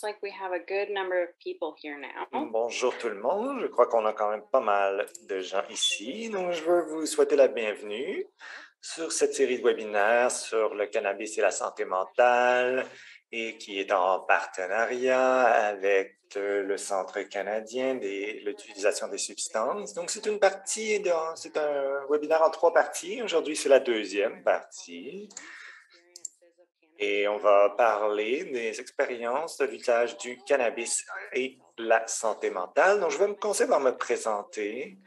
Like we have a good number of people here now. Bonjour tout le monde, je crois qu'on a quand même pas mal de gens ici, donc je veux vous souhaiter la bienvenue sur cette série de webinaires sur le cannabis et la santé mentale et qui est en partenariat avec le Centre canadien de l'utilisation des substances. Donc c'est c'est un webinaire en 3 parties. Aujourd'hui, c'est la deuxième partie. Et on va parler des expériences de l'usage du cannabis et la santé mentale. Donc, je vais commencer par me présenter.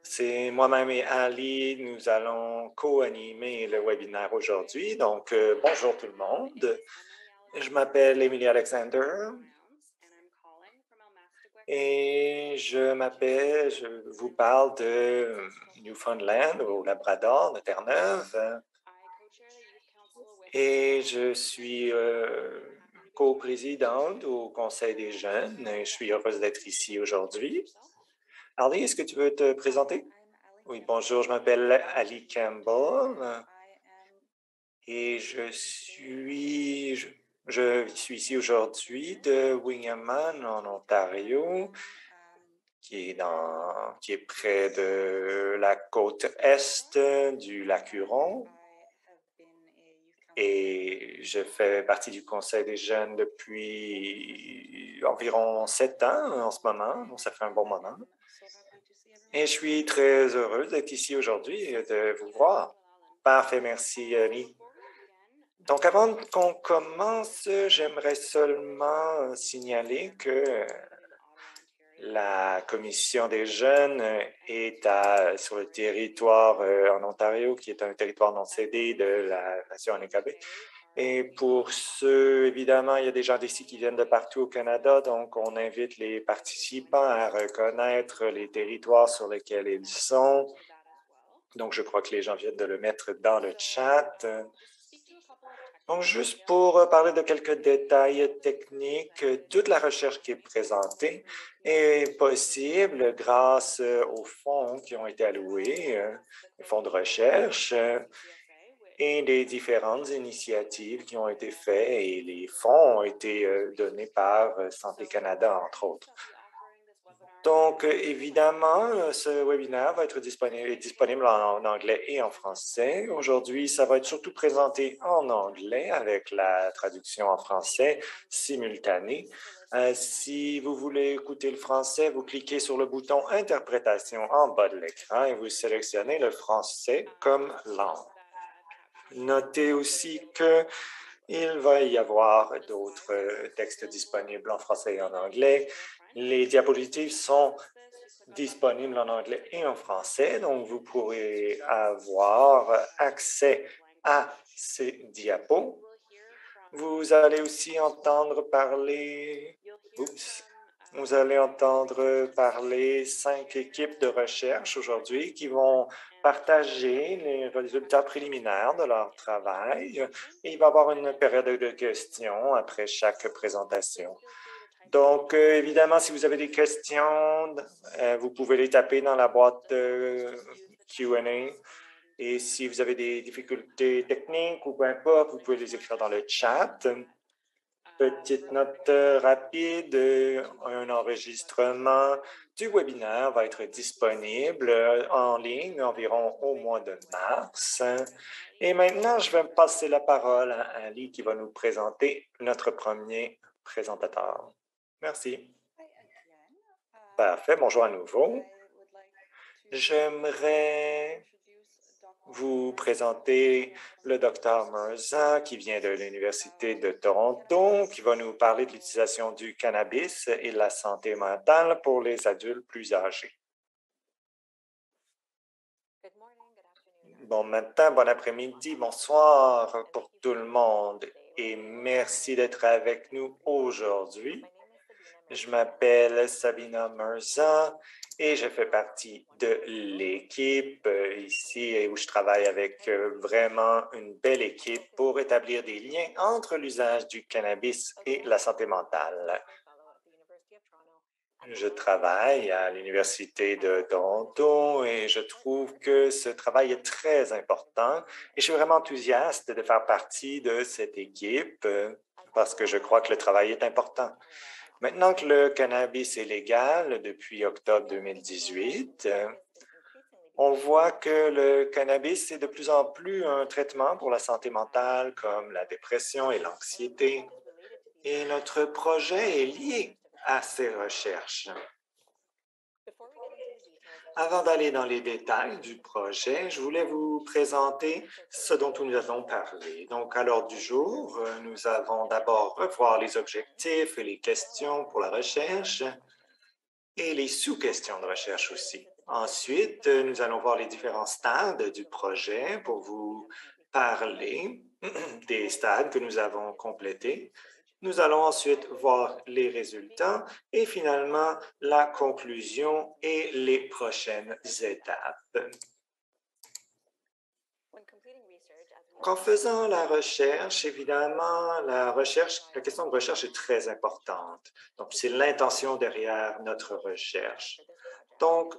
C'est moi-même et Ali, nous allons co-animer le webinaire aujourd'hui. Donc, bonjour tout le monde. Je m'appelle Emily Alexander et je vous parle de Newfoundland au Labrador, de Terre-Neuve. Et je suis co-présidente au Conseil des jeunes et je suis heureuse d'être ici aujourd'hui. Ali, est-ce que tu veux te présenter? Oui, bonjour, je m'appelle Ali Campbell et je suis ici aujourd'hui de Wingaman en Ontario, qui est près de la côte est du lac Huron. Et je fais partie du Conseil des jeunes depuis environ 7 ans en ce moment, donc ça fait un bon moment. Et je suis très heureuse d'être ici aujourd'hui et de vous voir. Parfait, merci, Ali. Donc, avant qu'on commence, j'aimerais seulement signaler que la Commission des jeunes est sur le territoire en Ontario, qui est un territoire non cédé de la nation Anishinaabe. Et pour ceux, évidemment, il y a des gens d'ici qui viennent de partout au Canada, donc on invite les participants à reconnaître les territoires sur lesquels ils sont. Donc, je crois que les gens viennent de le mettre dans le chat. Donc, juste pour parler de quelques détails techniques, toute la recherche qui est présentée est possible grâce aux fonds qui ont été alloués, les fonds de recherche et les différentes initiatives qui ont été faites et les fonds ont été donnés par Santé Canada, entre autres. Donc, évidemment, ce webinaire va être disponible en anglais et en français. Aujourd'hui, ça va être surtout présenté en anglais avec la traduction en français simultanée. Si vous voulez écouter le français, vous cliquez sur le bouton Interprétation en bas de l'écran et vous sélectionnez le français comme langue. Notez aussi qu'il va y avoir d'autres textes disponibles en français et en anglais. Les diapositives sont disponibles en anglais et en français, donc vous pourrez avoir accès à ces diapos. Vous allez aussi entendre parler... Vous allez entendre parler 5 équipes de recherche aujourd'hui qui vont partager les résultats préliminaires de leur travail. Et il va y avoir une période de questions après chaque présentation. Donc, évidemment, si vous avez des questions, vous pouvez les taper dans la boîte Q&A. Et si vous avez des difficultés techniques ou peu importe, vous pouvez les écrire dans le chat. Petite note rapide, un enregistrement du webinaire va être disponible en ligne environ au mois de mars. Et maintenant, je vais passer la parole à Ali qui va nous présenter notre premier présentateur. Merci. Parfait, bonjour à nouveau. J'aimerais vous présenter le Dr Mirza qui vient de l'Université de Toronto, qui va nous parler de l'utilisation du cannabis et la santé mentale pour les adultes plus âgés. Bon matin, bon après-midi, bonsoir pour tout le monde et merci d'être avec nous aujourd'hui. Je m'appelle Sabina Mirza et je fais partie de l'équipe ici où je travaille avec vraiment une belle équipe pour établir des liens entre l'usage du cannabis et la santé mentale. Je travaille à l'Université de Toronto et je trouve que ce travail est très important et je suis vraiment enthousiaste de faire partie de cette équipe parce que je crois que le travail est important. Maintenant que le cannabis est légal depuis octobre 2018, on voit que le cannabis est de plus en plus un traitement pour la santé mentale comme la dépression et l'anxiété. Et notre projet est lié à ces recherches. Avant d'aller dans les détails du projet, je voulais vous présenter ce dont nous allons parler. Donc, à l'ordre du jour, nous allons d'abord revoir les objectifs et les questions pour la recherche et les sous-questions de recherche aussi. Ensuite, nous allons voir les différents stades du projet pour vous parler des stades que nous avons complétés. Nous allons ensuite voir les résultats et finalement la conclusion et les prochaines étapes. En faisant la recherche, évidemment, la question de recherche est très importante. Donc, c'est l'intention derrière notre recherche. Donc,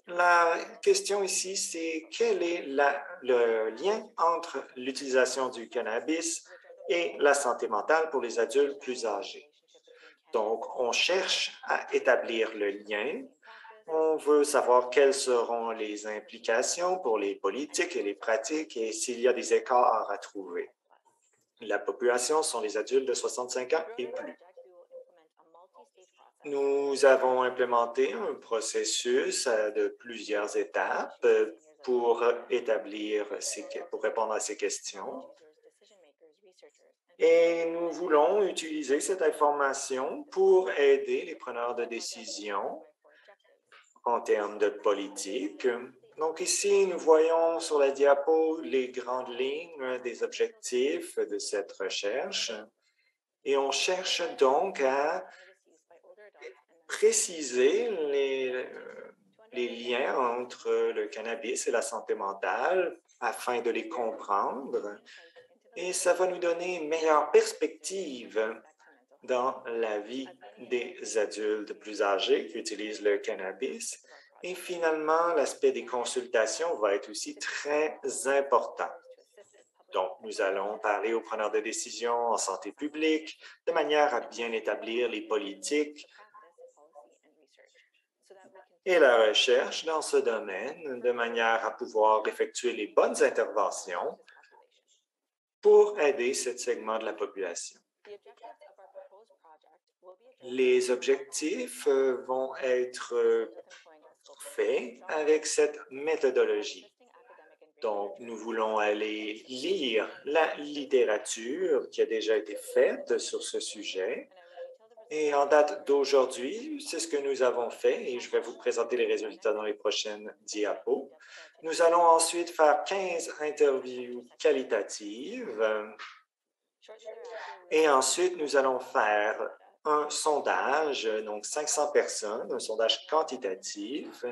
la question ici, c'est quel est le lien entre l'utilisation du cannabis et la santé mentale pour les adultes plus âgés. Donc, on cherche à établir le lien. On veut savoir quelles seront les implications pour les politiques et les pratiques et s'il y a des écarts à trouver. La population sont les adultes de 65 ans et plus. Nous avons implémenté un processus de plusieurs étapes pour répondre à ces questions. Et nous voulons utiliser cette information pour aider les preneurs de décision en termes de politique. Donc ici, nous voyons sur la diapo les grandes lignes des objectifs de cette recherche. Et on cherche donc à préciser les liens entre le cannabis et la santé mentale afin de les comprendre. Et ça va nous donner une meilleure perspective dans la vie des adultes plus âgés qui utilisent le cannabis. Et finalement, l'aspect des consultations va être aussi très important. Donc, nous allons parler aux preneurs de décision en santé publique de manière à bien établir les politiques et la recherche dans ce domaine de manière à pouvoir effectuer les bonnes interventions pour aider ce segment de la population. Les objectifs vont être faits avec cette méthodologie. Donc, nous voulons aller lire la littérature qui a déjà été faite sur ce sujet. Et en date d'aujourd'hui, c'est ce que nous avons fait et je vais vous présenter les résultats dans les prochaines diapos. Nous allons ensuite faire 15 interviews qualitatives et ensuite nous allons faire un sondage, donc 500 personnes, un sondage quantitatif,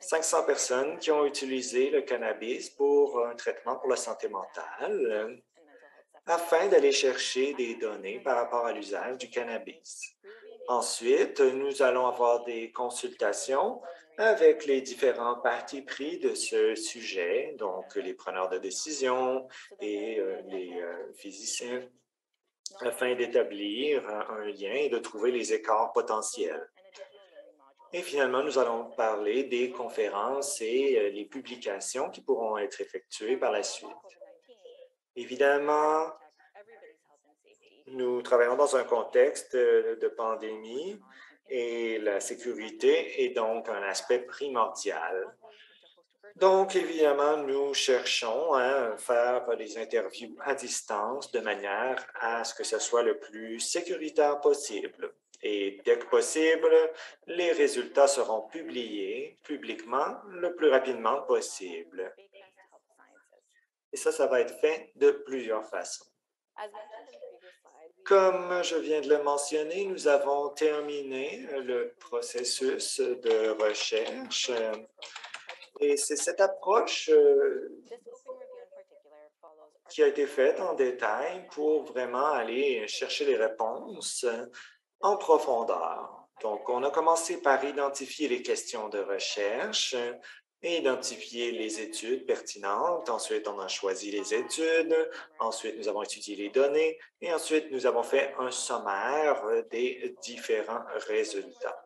500 personnes qui ont utilisé le cannabis pour un traitement pour la santé mentale afin d'aller chercher des données par rapport à l'usage du cannabis. Ensuite, nous allons avoir des consultations avec les différents partis pris de ce sujet, donc les preneurs de décision et les physiciens, afin d'établir un lien et de trouver les écarts potentiels. Et finalement, nous allons parler des conférences et les publications qui pourront être effectuées par la suite. Évidemment, nous travaillons dans un contexte de pandémie et la sécurité est donc un aspect primordial. Donc, évidemment, nous cherchons à faire des interviews à distance de manière à ce que ce soit le plus sécuritaire possible. Et dès que possible, les résultats seront publiés publiquement le plus rapidement possible. Et ça va être fait de plusieurs façons. Comme je viens de le mentionner, nous avons terminé le processus de recherche et c'est cette approche qui a été faite en détail pour vraiment aller chercher les réponses en profondeur. Donc, on a commencé par identifier les questions de recherche et identifié les études pertinentes. Ensuite, on a choisi les études. Ensuite, nous avons étudié les données. Et ensuite, nous avons fait un sommaire des différents résultats.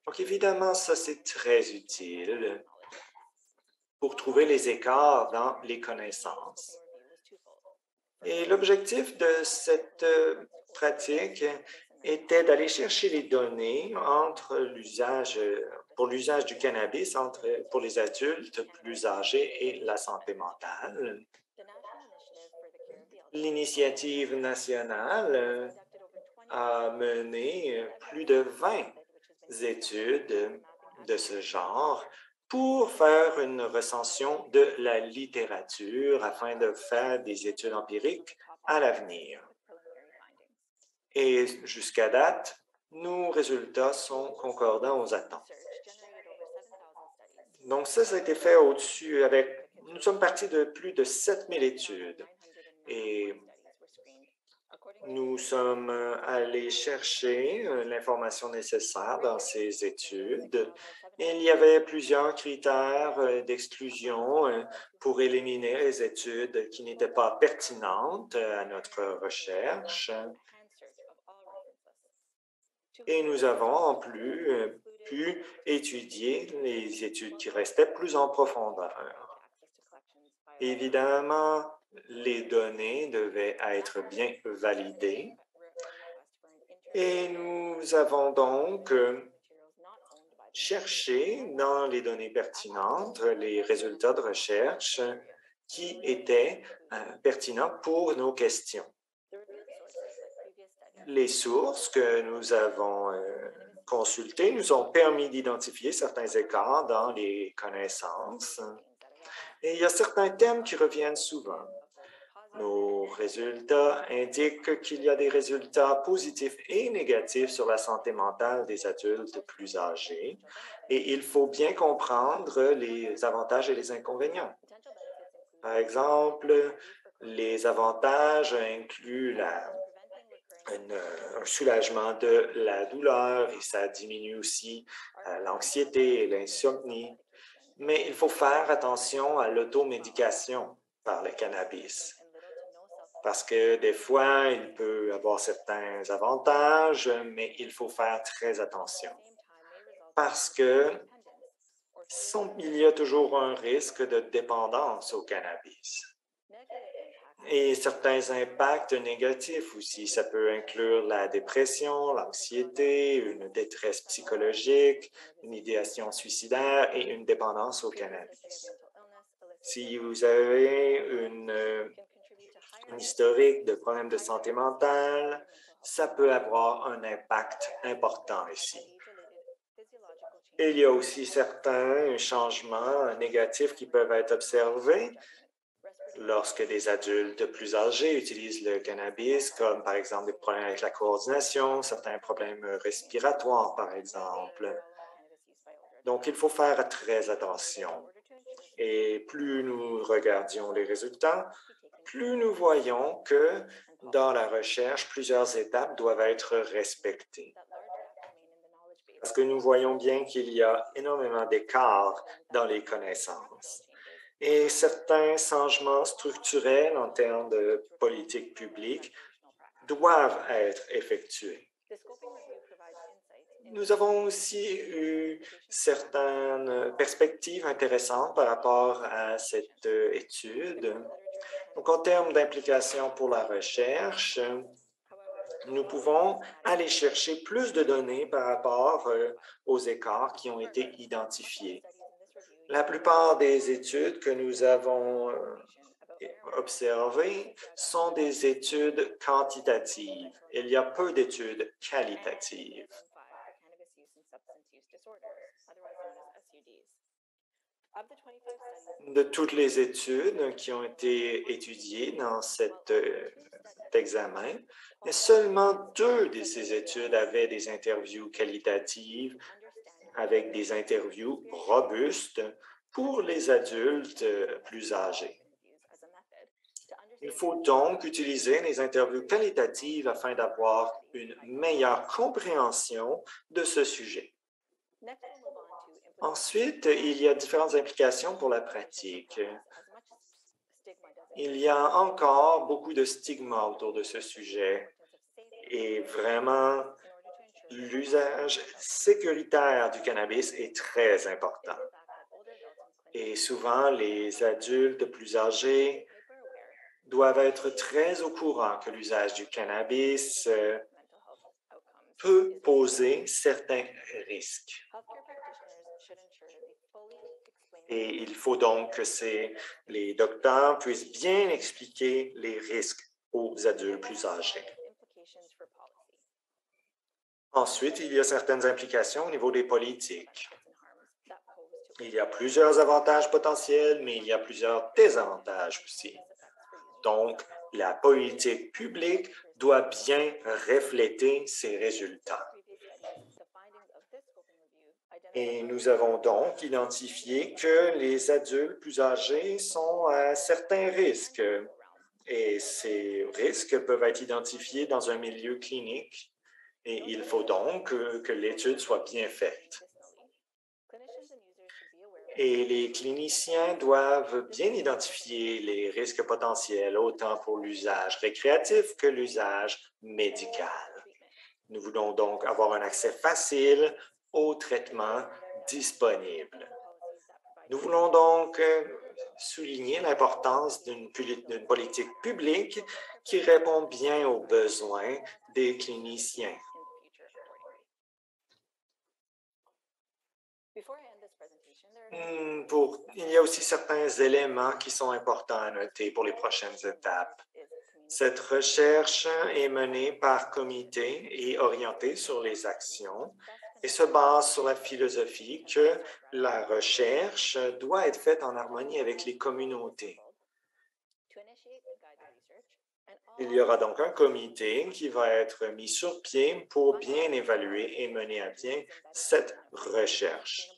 Donc, évidemment, ça, c'est très utile pour trouver les écarts dans les connaissances. Et l'objectif de cette pratique était d'aller chercher les données pour l'usage du cannabis pour les adultes plus âgés et la santé mentale. L'initiative nationale a mené plus de 20 études de ce genre pour faire une recension de la littérature afin de faire des études empiriques à l'avenir. Et jusqu'à date, nos résultats sont concordants aux attentes. Donc ça a été fait nous sommes partis de plus de 7000 études et nous sommes allés chercher l'information nécessaire dans ces études. Il y avait plusieurs critères d'exclusion pour éliminer les études qui n'étaient pas pertinentes à notre recherche. Et nous avons en plus pu étudier les études qui restaient plus en profondeur. Évidemment, les données devaient être bien validées et nous avons donc cherché dans les données pertinentes les résultats de recherche qui étaient pertinents pour nos questions. Les sources que nous avons consultées nous ont permis d'identifier certains écarts dans les connaissances. Et il y a certains thèmes qui reviennent souvent. Nos résultats indiquent qu'il y a des résultats positifs et négatifs sur la santé mentale des adultes plus âgés et il faut bien comprendre les avantages et les inconvénients. Par exemple, les avantages incluent un soulagement de la douleur et ça diminue aussi l'anxiété et l'insomnie. Mais il faut faire attention à l'automédication par le cannabis parce que des fois, il peut avoir certains avantages, mais il faut faire très attention parce que il y a toujours un risque de dépendance au cannabis. Et certains impacts négatifs aussi. Ça peut inclure la dépression, l'anxiété, une détresse psychologique, une idéation suicidaire et une dépendance au cannabis. Si vous avez un historique de problèmes de santé mentale, ça peut avoir un impact important ici. Et il y a aussi certains changements négatifs qui peuvent être observés lorsque des adultes plus âgés utilisent le cannabis, comme par exemple des problèmes avec la coordination, certains problèmes respiratoires, par exemple. Donc, il faut faire très attention. Et plus nous regardions les résultats, plus nous voyons que dans la recherche, plusieurs étapes doivent être respectées. Parce que nous voyons bien qu'il y a énormément d'écarts dans les connaissances. Et certains changements structurels en termes de politique publique doivent être effectués. Nous avons aussi eu certaines perspectives intéressantes par rapport à cette étude. Donc, en termes d'implication pour la recherche, nous pouvons aller chercher plus de données par rapport aux écarts qui ont été identifiés. La plupart des études que nous avons observées sont des études quantitatives. Il y a peu d'études qualitatives. De toutes les études qui ont été étudiées dans cet examen, mais seulement 2 de ces études avaient des interviews qualitatives avec des interviews robustes pour les adultes plus âgés. Il faut donc utiliser les interviews qualitatives afin d'avoir une meilleure compréhension de ce sujet. Ensuite, il y a différentes implications pour la pratique. Il y a encore beaucoup de stigmas autour de ce sujet et vraiment, l'usage sécuritaire du cannabis est très important. Et souvent, les adultes plus âgés doivent être très au courant que l'usage du cannabis peut poser certains risques. Et il faut donc que les docteurs puissent bien expliquer les risques aux adultes plus âgés. Ensuite, il y a certaines implications au niveau des politiques. Il y a plusieurs avantages potentiels, mais il y a plusieurs désavantages aussi. Donc, la politique publique doit bien refléter ces résultats. Et nous avons donc identifié que les adultes plus âgés sont à certains risques. Et ces risques peuvent être identifiés dans un milieu clinique et il faut donc que l'étude soit bien faite. Et les cliniciens doivent bien identifier les risques potentiels, autant pour l'usage récréatif que l'usage médical. Nous voulons donc avoir un accès facile aux traitements disponibles. Nous voulons donc souligner l'importance d'une politique publique qui répond bien aux besoins des cliniciens. Il y a aussi certains éléments qui sont importants à noter pour les prochaines étapes. Cette recherche est menée par comité et orientée sur les actions et se base sur la philosophie que la recherche doit être faite en harmonie avec les communautés. Il y aura donc un comité qui va être mis sur pied pour bien évaluer et mener à bien cette recherche.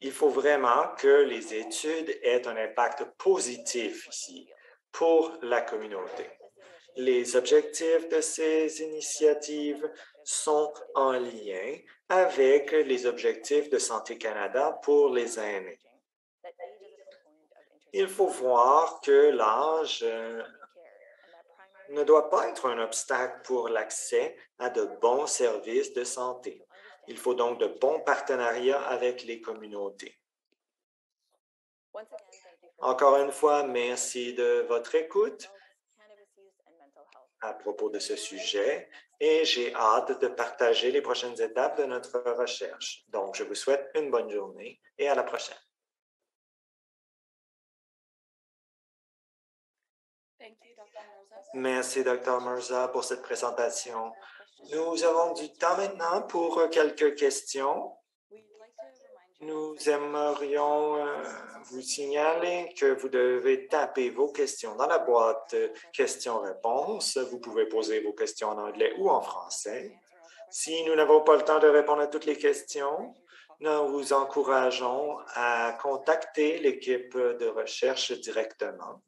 Il faut vraiment que les études aient un impact positif ici pour la communauté. Les objectifs de ces initiatives sont en lien avec les objectifs de Santé Canada pour les aînés. Il faut voir que l'âge ne doit pas être un obstacle pour l'accès à de bons services de santé. Il faut donc de bons partenariats avec les communautés. Encore une fois, merci de votre écoute à propos de ce sujet et j'ai hâte de partager les prochaines étapes de notre recherche. Donc, je vous souhaite une bonne journée et à la prochaine. Merci, Dr. Mirza, pour cette présentation. Nous avons du temps maintenant pour quelques questions. Nous aimerions vous signaler que vous devez taper vos questions dans la boîte questions-réponses. Vous pouvez poser vos questions en anglais ou en français. Si nous n'avons pas le temps de répondre à toutes les questions, nous vous encourageons à contacter l'équipe de recherche directement.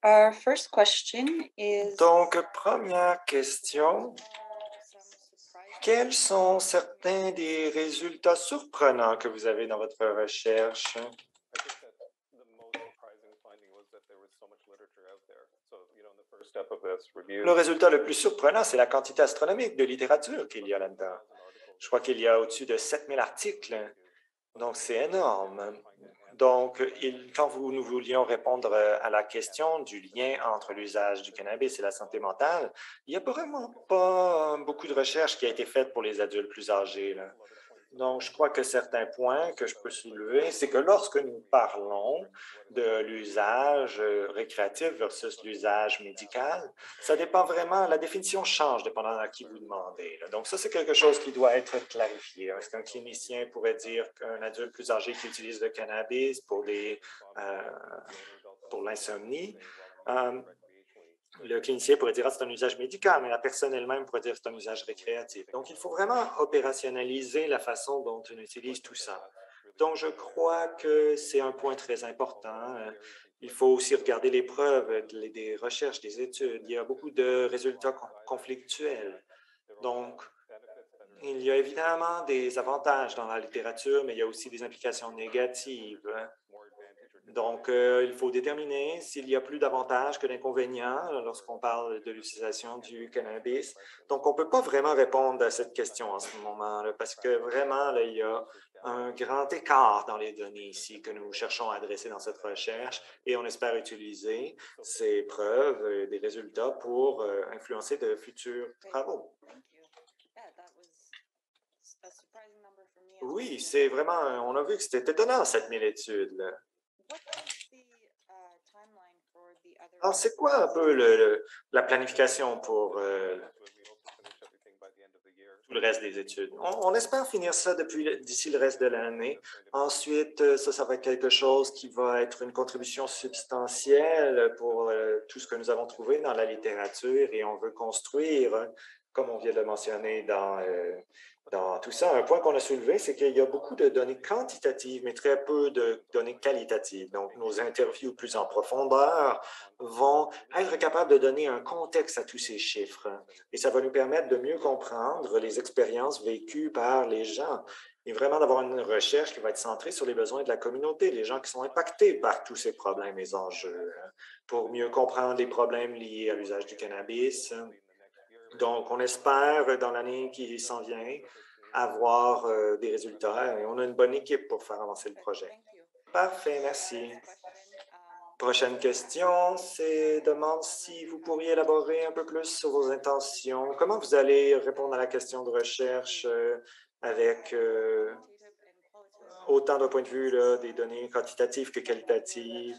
Our first question is, Donc, première question, quels sont certains des résultats surprenants que vous avez dans votre recherche? Le résultat le plus surprenant, c'est la quantité astronomique de littérature qu'il y a là-dedans. Je crois qu'il y a au-dessus de 7000 articles, donc c'est énorme. Donc, quand nous voulions répondre à la question du lien entre l'usage du cannabis et la santé mentale, il n'y a vraiment pas beaucoup de recherche qui a été faite pour les adultes plus âgés, là. Donc, je crois que certains points que je peux soulever, c'est que lorsque nous parlons de l'usage récréatif versus l'usage médical, ça dépend vraiment, la définition change dépendant à qui vous demandez, là. Donc, ça, c'est quelque chose qui doit être clarifié. Est-ce qu'un clinicien pourrait dire qu'un adulte plus âgé qui utilise le cannabis pour pour l'insomnie, le clinicien pourrait dire que c'est un usage médical, mais la personne elle-même pourrait dire que c'est un usage récréatif. Donc, il faut vraiment opérationnaliser la façon dont on utilise tout ça. Donc, je crois que c'est un point très important. Il faut aussi regarder les preuves, des recherches, des études. Il y a beaucoup de résultats conflictuels. Donc, il y a évidemment des avantages dans la littérature, mais il y a aussi des implications négatives. Donc, il faut déterminer s'il y a plus d'avantages que d'inconvénients lorsqu'on parle de l'utilisation du cannabis. Donc, on ne peut pas vraiment répondre à cette question en ce moment, là, parce que vraiment, là, il y a un grand écart dans les données ici que nous cherchons à adresser dans cette recherche et on espère utiliser ces preuves, des résultats pour influencer de futurs travaux. Oui, c'est vraiment, on a vu que c'était étonnant, 7000 études, là. Alors, c'est quoi un peu la planification pour tout le reste des études? On espère finir ça d'ici le reste de l'année. Ensuite, ça va être quelque chose qui va être une contribution substantielle pour tout ce que nous avons trouvé dans la littérature et on veut construire, comme on vient de le mentionner dans tout ça. Un point qu'on a soulevé, c'est qu'il y a beaucoup de données quantitatives, mais très peu de données qualitatives. Donc, nos interviews plus en profondeur vont être capables de donner un contexte à tous ces chiffres. Et ça va nous permettre de mieux comprendre les expériences vécues par les gens et vraiment d'avoir une recherche qui va être centrée sur les besoins de la communauté, les gens qui sont impactés par tous ces problèmes et enjeux, pour mieux comprendre les problèmes liés à l'usage du cannabis. Donc, on espère, dans l'année qui s'en vient, avoir des résultats et on a une bonne équipe pour faire avancer le projet. Parfait, merci. Prochaine question, c'est demande si vous pourriez élaborer un peu plus sur vos intentions. Comment vous allez répondre à la question de recherche avec autant d'un point de vue là, des données quantitatives que qualitatives?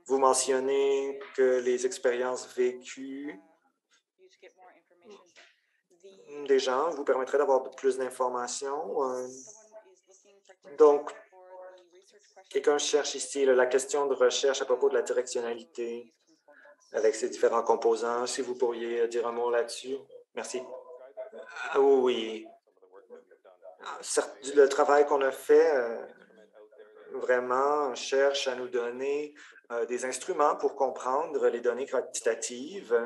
Vous mentionnez que les expériences vécues des gens vous permettraient d'avoir plus d'informations. Donc, quelqu'un cherche ici la question de recherche à propos de la directionnalité avec ces différents composants. Si vous pourriez dire un mot là-dessus. Merci. Ah, oui. Le travail qu'on a fait vraiment cherche à nous donner des instruments pour comprendre les données quantitatives.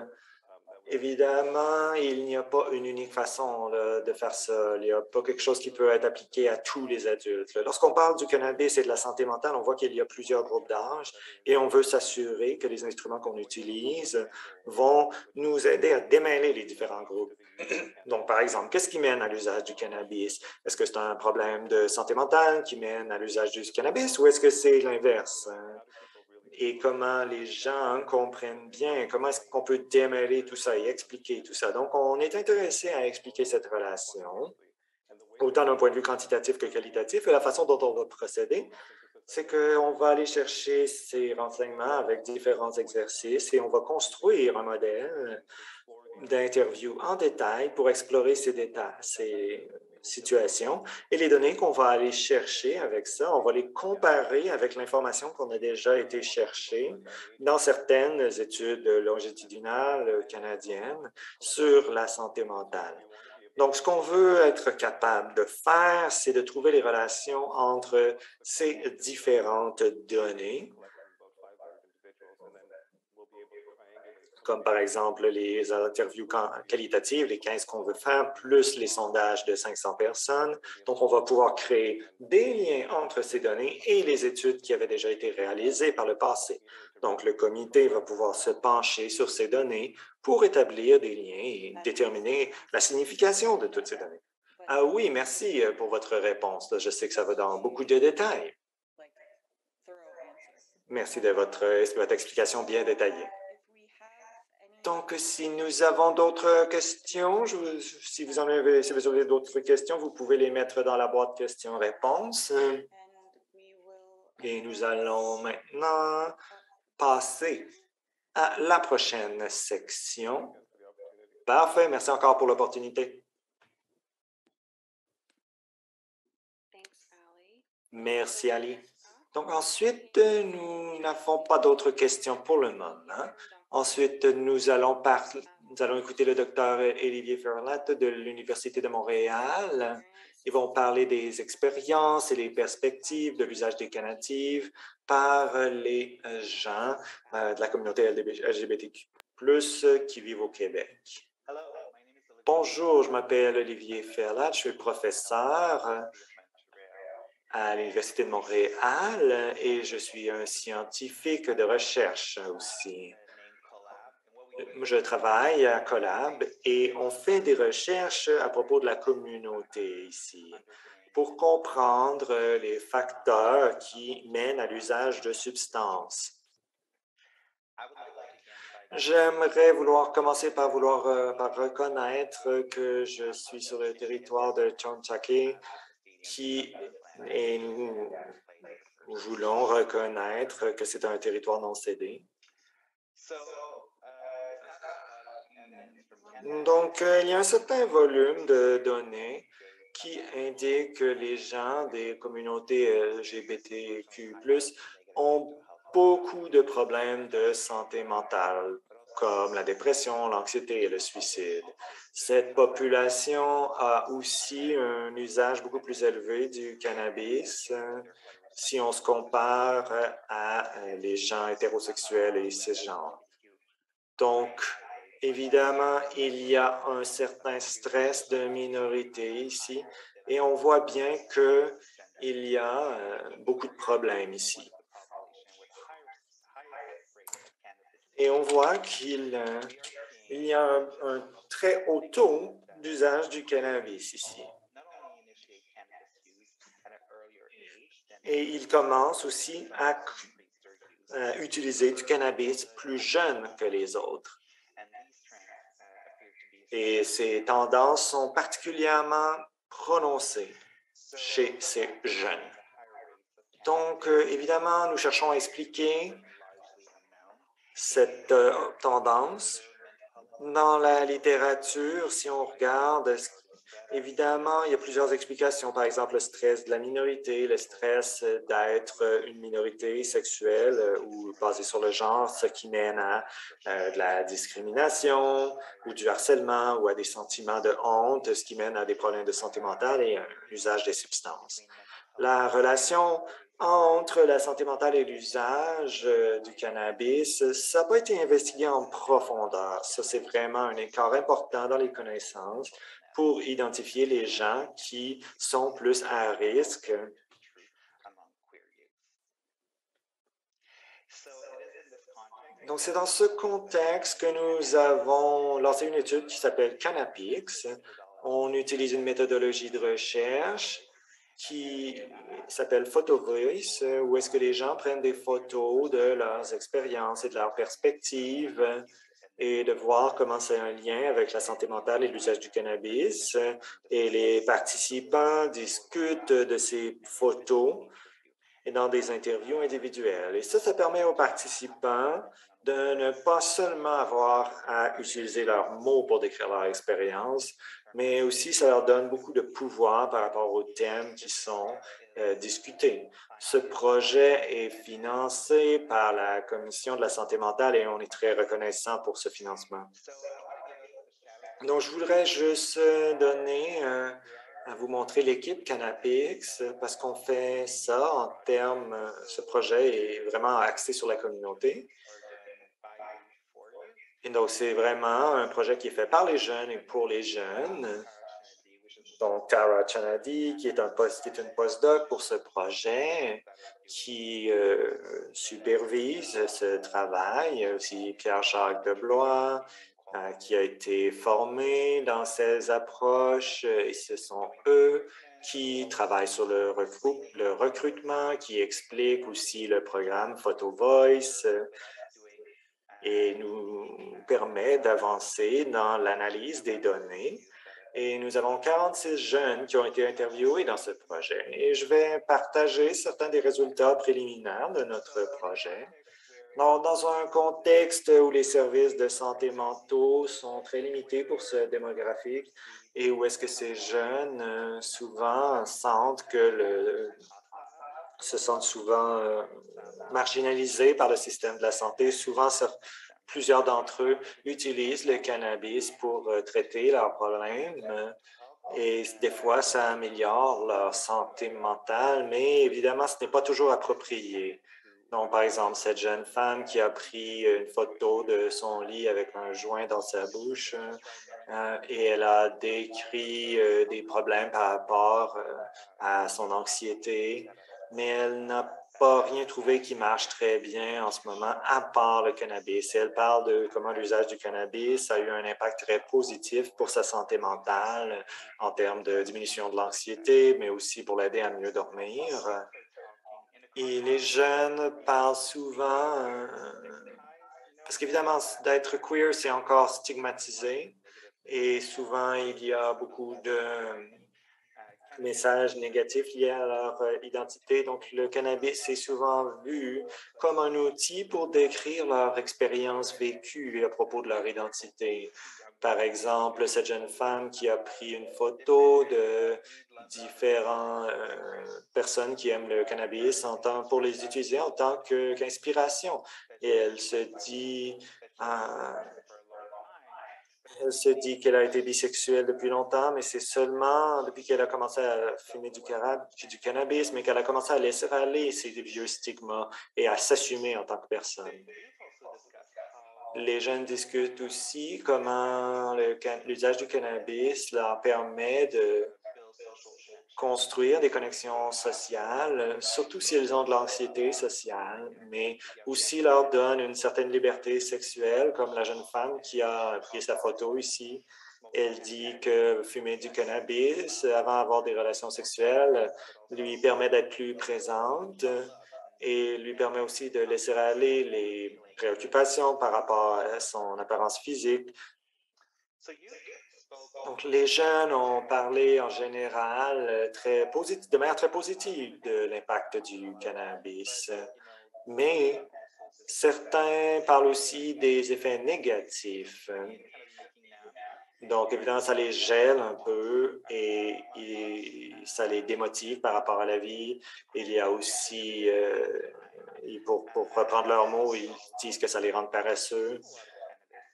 Évidemment, il n'y a pas une unique façon là, de faire ça. Il n'y a pas quelque chose qui peut être appliqué à tous les adultes. Lorsqu'on parle du cannabis et de la santé mentale, on voit qu'il y a plusieurs groupes d'âge et on veut s'assurer que les instruments qu'on utilise vont nous aider à démêler les différents groupes. Donc, par exemple, qu'est-ce qui mène à l'usage du cannabis? Est-ce que c'est un problème de santé mentale qui mène à l'usage du cannabis ou est-ce que c'est l'inverse? Et comment les gens comprennent bien, comment est-ce qu'on peut démêler tout ça et expliquer tout ça. Donc, on est intéressé à expliquer cette relation, autant d'un point de vue quantitatif que qualitatif. Et la façon dont on va procéder, c'est qu'on va aller chercher ces renseignements avec différents exercices et on va construire un modèle d'interview en détail pour explorer ces détails, ces situations. Et les données qu'on va aller chercher avec ça, on va les comparer avec l'information qu'on a déjà été chercher dans certaines études longitudinales canadiennes sur la santé mentale. Donc, ce qu'on veut être capable de faire, c'est de trouver les relations entre ces différentes données, comme par exemple les interviews qualitatives, les 15 qu'on veut faire, plus les sondages de 500 personnes. Donc, on va pouvoir créer des liens entre ces données et les études qui avaient déjà été réalisées par le passé. Donc, le comité va pouvoir se pencher sur ces données pour établir des liens et déterminer la signification de toutes ces données. Ah oui, merci pour votre réponse. Je sais que ça va dans beaucoup de détails. Merci de votre explication bien détaillée. Donc, si nous avons d'autres questions, si vous avez d'autres questions, vous pouvez les mettre dans la boîte questions-réponses. Et nous allons maintenant passer à la prochaine section. Parfait, merci encore pour l'opportunité. Merci, Ali. Donc ensuite, nous n'avons pas d'autres questions pour le moment. Ensuite, nous allons écouter le docteur Olivier Ferlat de l'Université de Montréal. Ils vont parler des expériences et les perspectives de l'usage des cannabis par les gens de la communauté LGBTQ+, qui vivent au Québec. Bonjour, je m'appelle Olivier Ferlat, je suis professeur à l'Université de Montréal et je suis un scientifique de recherche aussi. Je travaille à Collab et on fait des recherches à propos de la communauté ici pour comprendre les facteurs qui mènent à l'usage de substances. J'aimerais commencer par par reconnaître que je suis sur le territoire de Chonchake et nous voulons reconnaître que c'est un territoire non cédé. Donc, il y a un certain volume de données qui indiquent que les gens des communautés LGBTQ+, ont beaucoup de problèmes de santé mentale, comme la dépression, l'anxiété et le suicide. Cette population a aussi un usage beaucoup plus élevé du cannabis si on se compare à les gens hétérosexuels et cisgenres. Donc, évidemment, il y a un certain stress de minorité ici et on voit bien qu'il y a beaucoup de problèmes ici. Et on voit qu'il y a un très haut taux d'usage du cannabis ici. Et il commence aussi à utiliser du cannabis plus jeune que les autres. Et ces tendances sont particulièrement prononcées chez ces jeunes. Donc, évidemment, nous cherchons à expliquer cette tendance. Dans la littérature, si on regarde, évidemment, il y a plusieurs explications. Par exemple, le stress de la minorité, le stress d'être une minorité sexuelle ou basée sur le genre, ce qui mène à de la discrimination ou du harcèlement ou à des sentiments de honte, ce qui mène à des problèmes de santé mentale et à l'usage des substances. La relation entre la santé mentale et l'usage du cannabis, ça n'a pas été investigué en profondeur. Ça, c'est vraiment un écart important dans les connaissances pour identifier les gens qui sont plus à risque. Donc, c'est dans ce contexte que nous avons lancé une étude qui s'appelle Cannapix. On utilise une méthodologie de recherche qui s'appelle PhotoVoice, où est-ce que les gens prennent des photos de leurs expériences et de leurs perspectives et de voir comment c'est un lien avec la santé mentale et l'usage du cannabis. Et les participants discutent de ces photos et dans des interviews individuelles. Et ça permet aux participants de ne pas seulement avoir à utiliser leurs mots pour décrire leur expérience, mais aussi ça leur donne beaucoup de pouvoir par rapport aux thèmes qui sont discutés. Ce projet est financé par la Commission de la santé mentale et on est très reconnaissant pour ce financement. Donc, je voudrais juste donner à vous montrer l'équipe Cannapix parce qu'on fait ça en termes, ce projet est vraiment axé sur la communauté. Et donc, c'est vraiment un projet qui est fait par les jeunes et pour les jeunes. Donc, Tara Chanadi, qui est une postdoc pour ce projet, qui supervise ce travail. Aussi Pierre-Jacques Deblois, qui a été formé dans ces approches, et ce sont eux qui travaillent sur le recrutement, qui expliquent aussi le programme PhotoVoice et nous permet d'avancer dans l'analyse des données. Et nous avons 46 jeunes qui ont été interviewés dans ce projet. Et je vais partager certains des résultats préliminaires de notre projet. Dans un contexte où les services de santé mentaux sont très limités pour ce démographique et où est-ce que ces jeunes souvent sentent que se sentent souvent marginalisés par le système de la santé. Souvent, plusieurs d'entre eux utilisent le cannabis pour traiter leurs problèmes et des fois, ça améliore leur santé mentale, mais évidemment, ce n'est pas toujours approprié. Donc, par exemple, cette jeune femme qui a pris une photo de son lit avec un joint dans sa bouche et elle a décrit des problèmes par rapport à son anxiété, mais elle n'a pas rien trouvé qui marche très bien en ce moment, à part le cannabis. Et elle parle de comment l'usage du cannabis a eu un impact très positif pour sa santé mentale en termes de diminution de l'anxiété, mais aussi pour l'aider à mieux dormir. Et les jeunes parlent souvent, parce qu'évidemment, d'être queer, c'est encore stigmatisé. Et souvent, il y a beaucoup de messages négatifs liés à leur identité. Donc, le cannabis est souvent vu comme un outil pour décrire leur expérience vécue à propos de leur identité. Par exemple, cette jeune femme qui a pris une photo de différentes personnes qui aiment le cannabis pour les utiliser en tant qu'inspiration. Et elle se dit qu'elle a été bisexuelle depuis longtemps, mais c'est seulement depuis qu'elle a commencé à fumer du cannabis, mais qu'elle a commencé à laisser aller ses vieux stigmas et à s'assumer en tant que personne. Les jeunes discutent aussi comment l'usage du cannabis leur permet de construire des connexions sociales, surtout s'ils ont de l'anxiété sociale, mais aussi leur donne une certaine liberté sexuelle, comme la jeune femme qui a pris sa photo ici. Elle dit que fumer du cannabis avant d'avoir des relations sexuelles lui permet d'être plus présente et lui permet aussi de laisser aller les préoccupations par rapport à son apparence physique. Donc, les jeunes ont parlé en général de manière très positive de l'impact du cannabis, mais certains parlent aussi des effets négatifs. Donc, évidemment, ça les gèle un peu et ça les démotive par rapport à la vie. Il y a aussi, pour reprendre leurs mots, ils disent que ça les rend paresseux.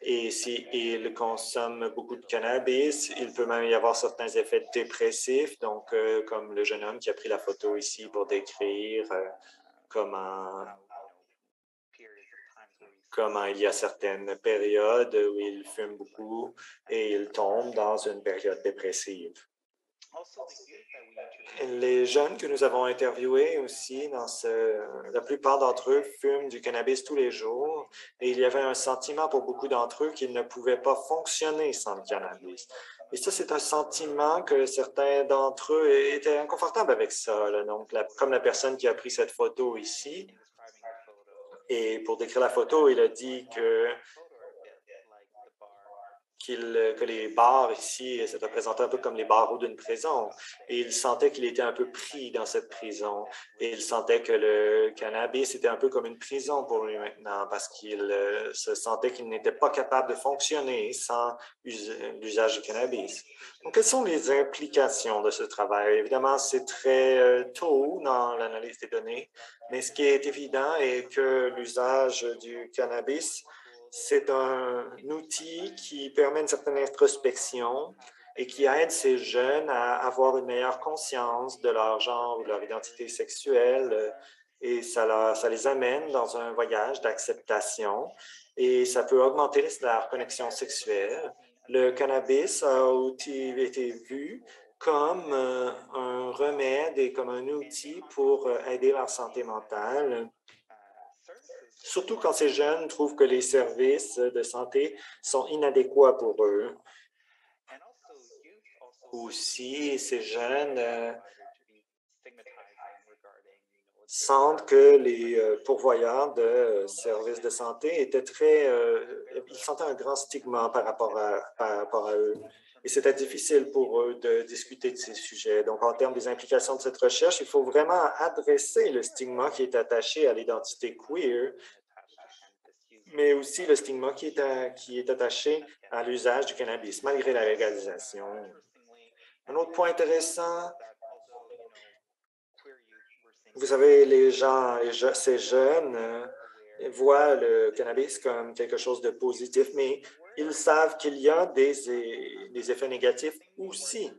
Et s'ils consomment beaucoup de cannabis, il peut même y avoir certains effets dépressifs, donc comme le jeune homme qui a pris la photo ici pour décrire comment il y a certaines périodes où il fume beaucoup et il tombe dans une période dépressive. Les jeunes que nous avons interviewés aussi, la plupart d'entre eux fument du cannabis tous les jours et il y avait un sentiment pour beaucoup d'entre eux qu'ils ne pouvaient pas fonctionner sans le cannabis. Et ça, c'est un sentiment que certains d'entre eux étaient inconfortables avec ça. Là. Donc, comme la personne qui a pris cette photo ici, et pour décrire la photo, il a dit que les bars ici se représentaient un peu comme les barreaux d'une prison. Et il sentait qu'il était un peu pris dans cette prison. Et il sentait que le cannabis était un peu comme une prison pour lui maintenant parce qu'il se sentait qu'il n'était pas capable de fonctionner sans l'usage du cannabis. Donc, quelles sont les implications de ce travail? Évidemment, c'est très tôt dans l'analyse des données, mais ce qui est évident est que l'usage du cannabis c'est un outil qui permet une certaine introspection et qui aide ces jeunes à avoir une meilleure conscience de leur genre ou de leur identité sexuelle et ça les amène dans un voyage d'acceptation et ça peut augmenter leur connexion sexuelle. Le cannabis a aussi été vu comme un remède et comme un outil pour aider leur santé mentale. Surtout quand ces jeunes trouvent que les services de santé sont inadéquats pour eux. Aussi, ces jeunes sentent que les pourvoyeurs de services de santé étaient ils sentaient un grand stigma par rapport à eux. Et c'était difficile pour eux de discuter de ces sujets. Donc, en termes des implications de cette recherche, il faut vraiment adresser le stigma qui est attaché à l'identité queer, mais aussi le stigma qui est attaché à l'usage du cannabis, malgré la légalisation. Un autre point intéressant Vous savez, les gens, ces jeunes voient le cannabis comme quelque chose de positif, mais ils savent qu'il y a des effets négatifs aussi.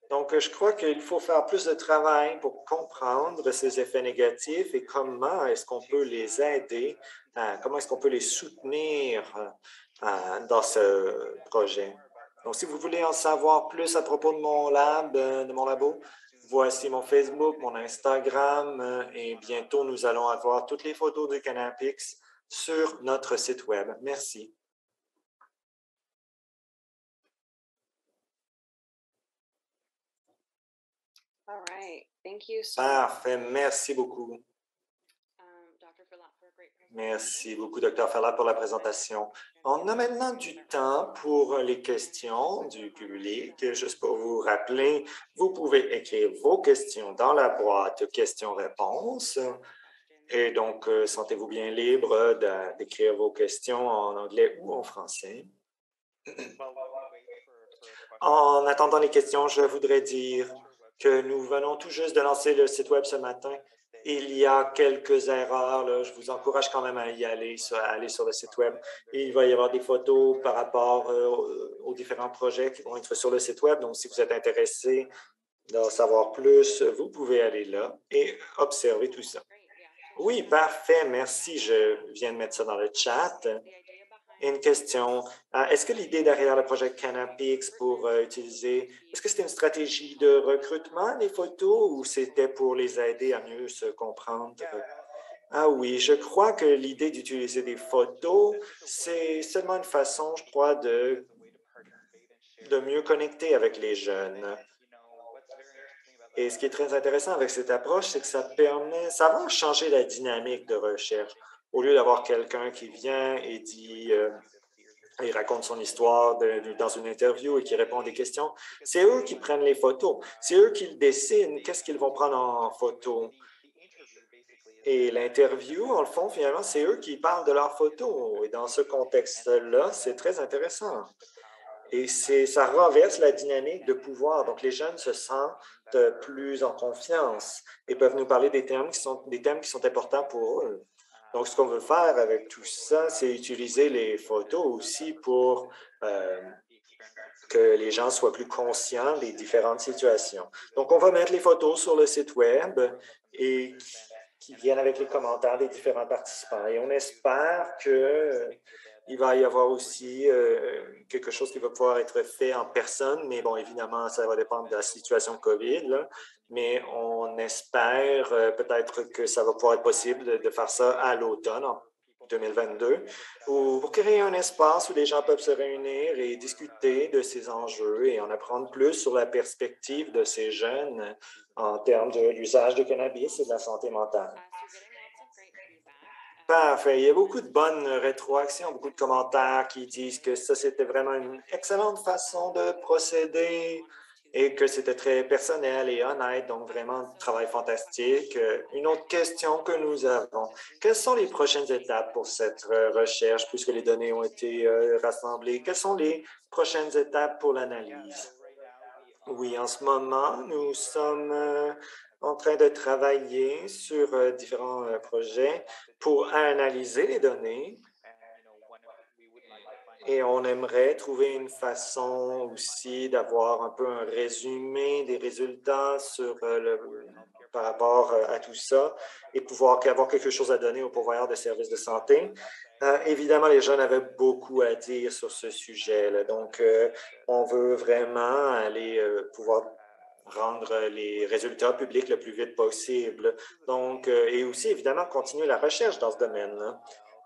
Donc, je crois qu'il faut faire plus de travail pour comprendre ces effets négatifs et comment est-ce qu'on peut les aider, comment est-ce qu'on peut les soutenir dans ce projet. Donc, si vous voulez en savoir plus à propos de mon lab, de mon labo, voici mon Facebook, mon Instagram et bientôt nous allons avoir toutes les photos du Cannapix sur notre site Web. Merci. All right. Thank you so Parfait. Merci beaucoup. Dr. Verlat, for a great presentation. Merci beaucoup, Dr. Ferlat, pour la présentation. On a maintenant du temps pour les questions du public. Juste pour vous rappeler, vous pouvez écrire vos questions dans la boîte questions-réponses. Et donc, sentez-vous bien libre d'écrire vos questions en anglais ou en français. En attendant les questions, je voudrais dire que nous venons tout juste de lancer le site Web ce matin. Il y a quelques erreurs, là. Je vous encourage quand même à y aller, à aller sur le site Web. Il va y avoir des photos par rapport aux différents projets qui vont être sur le site Web. Donc, si vous êtes intéressé d'en savoir plus, vous pouvez aller là et observer tout ça. Oui, parfait, merci. Je viens de mettre ça dans le chat. Une question. Est-ce que l'idée derrière le projet Cannapix pour utiliser, est-ce que c'était une stratégie de recrutement des photos ou c'était pour les aider à mieux se comprendre? Ah oui, je crois que l'idée d'utiliser des photos, c'est seulement une façon, je crois, de mieux connecter avec les jeunes. Et ce qui est très intéressant avec cette approche, c'est que ça va changer la dynamique de recherche. Au lieu d'avoir quelqu'un qui vient et dit, il raconte son histoire dans une interview et qui répond à des questions, c'est eux qui prennent les photos. C'est eux qui dessinent qu'est-ce qu'ils vont prendre en photo. Et l'interview, en le fond, finalement, c'est eux qui parlent de leurs photos. Et dans ce contexte-là, c'est très intéressant. Et ça renverse la dynamique de pouvoir. Donc, les jeunes se sentent plus en confiance et peuvent nous parler des thèmes qui sont importants pour eux. Donc, ce qu'on veut faire avec tout ça, c'est utiliser les photos aussi pour que les gens soient plus conscients des différentes situations. Donc, on va mettre les photos sur le site Web et qui viennent avec les commentaires des différents participants. Et on espère qu'il va y avoir aussi quelque chose qui va pouvoir être fait en personne, mais bon, évidemment, ça va dépendre de la situation COVID, là. Mais on espère peut-être que ça va pouvoir être possible de faire ça à l'automne, en 2022, pour créer un espace où les gens peuvent se réunir et discuter de ces enjeux et en apprendre plus sur la perspective de ces jeunes en termes de l'usage du cannabis et de la santé mentale. Parfait. Il y a beaucoup de bonnes rétroactions, beaucoup de commentaires qui disent que ça, c'était vraiment une excellente façon de procéder et que c'était très personnel et honnête, donc vraiment un travail fantastique. Une autre question que nous avons, quelles sont les prochaines étapes pour cette recherche puisque les données ont été rassemblées? Quelles sont les prochaines étapes pour l'analyse? Oui, en ce moment, nous sommes en train de travailler sur différents projets pour analyser les données et on aimerait trouver une façon aussi d'avoir un peu un résumé des résultats par rapport à tout ça et pouvoir avoir quelque chose à donner aux pourvoyeurs de services de santé. Évidemment, les jeunes avaient beaucoup à dire sur ce sujet-là, donc on veut vraiment aller pouvoir rendre les résultats publics le plus vite possible. Donc, et aussi, évidemment, continuer la recherche dans ce domaine-là,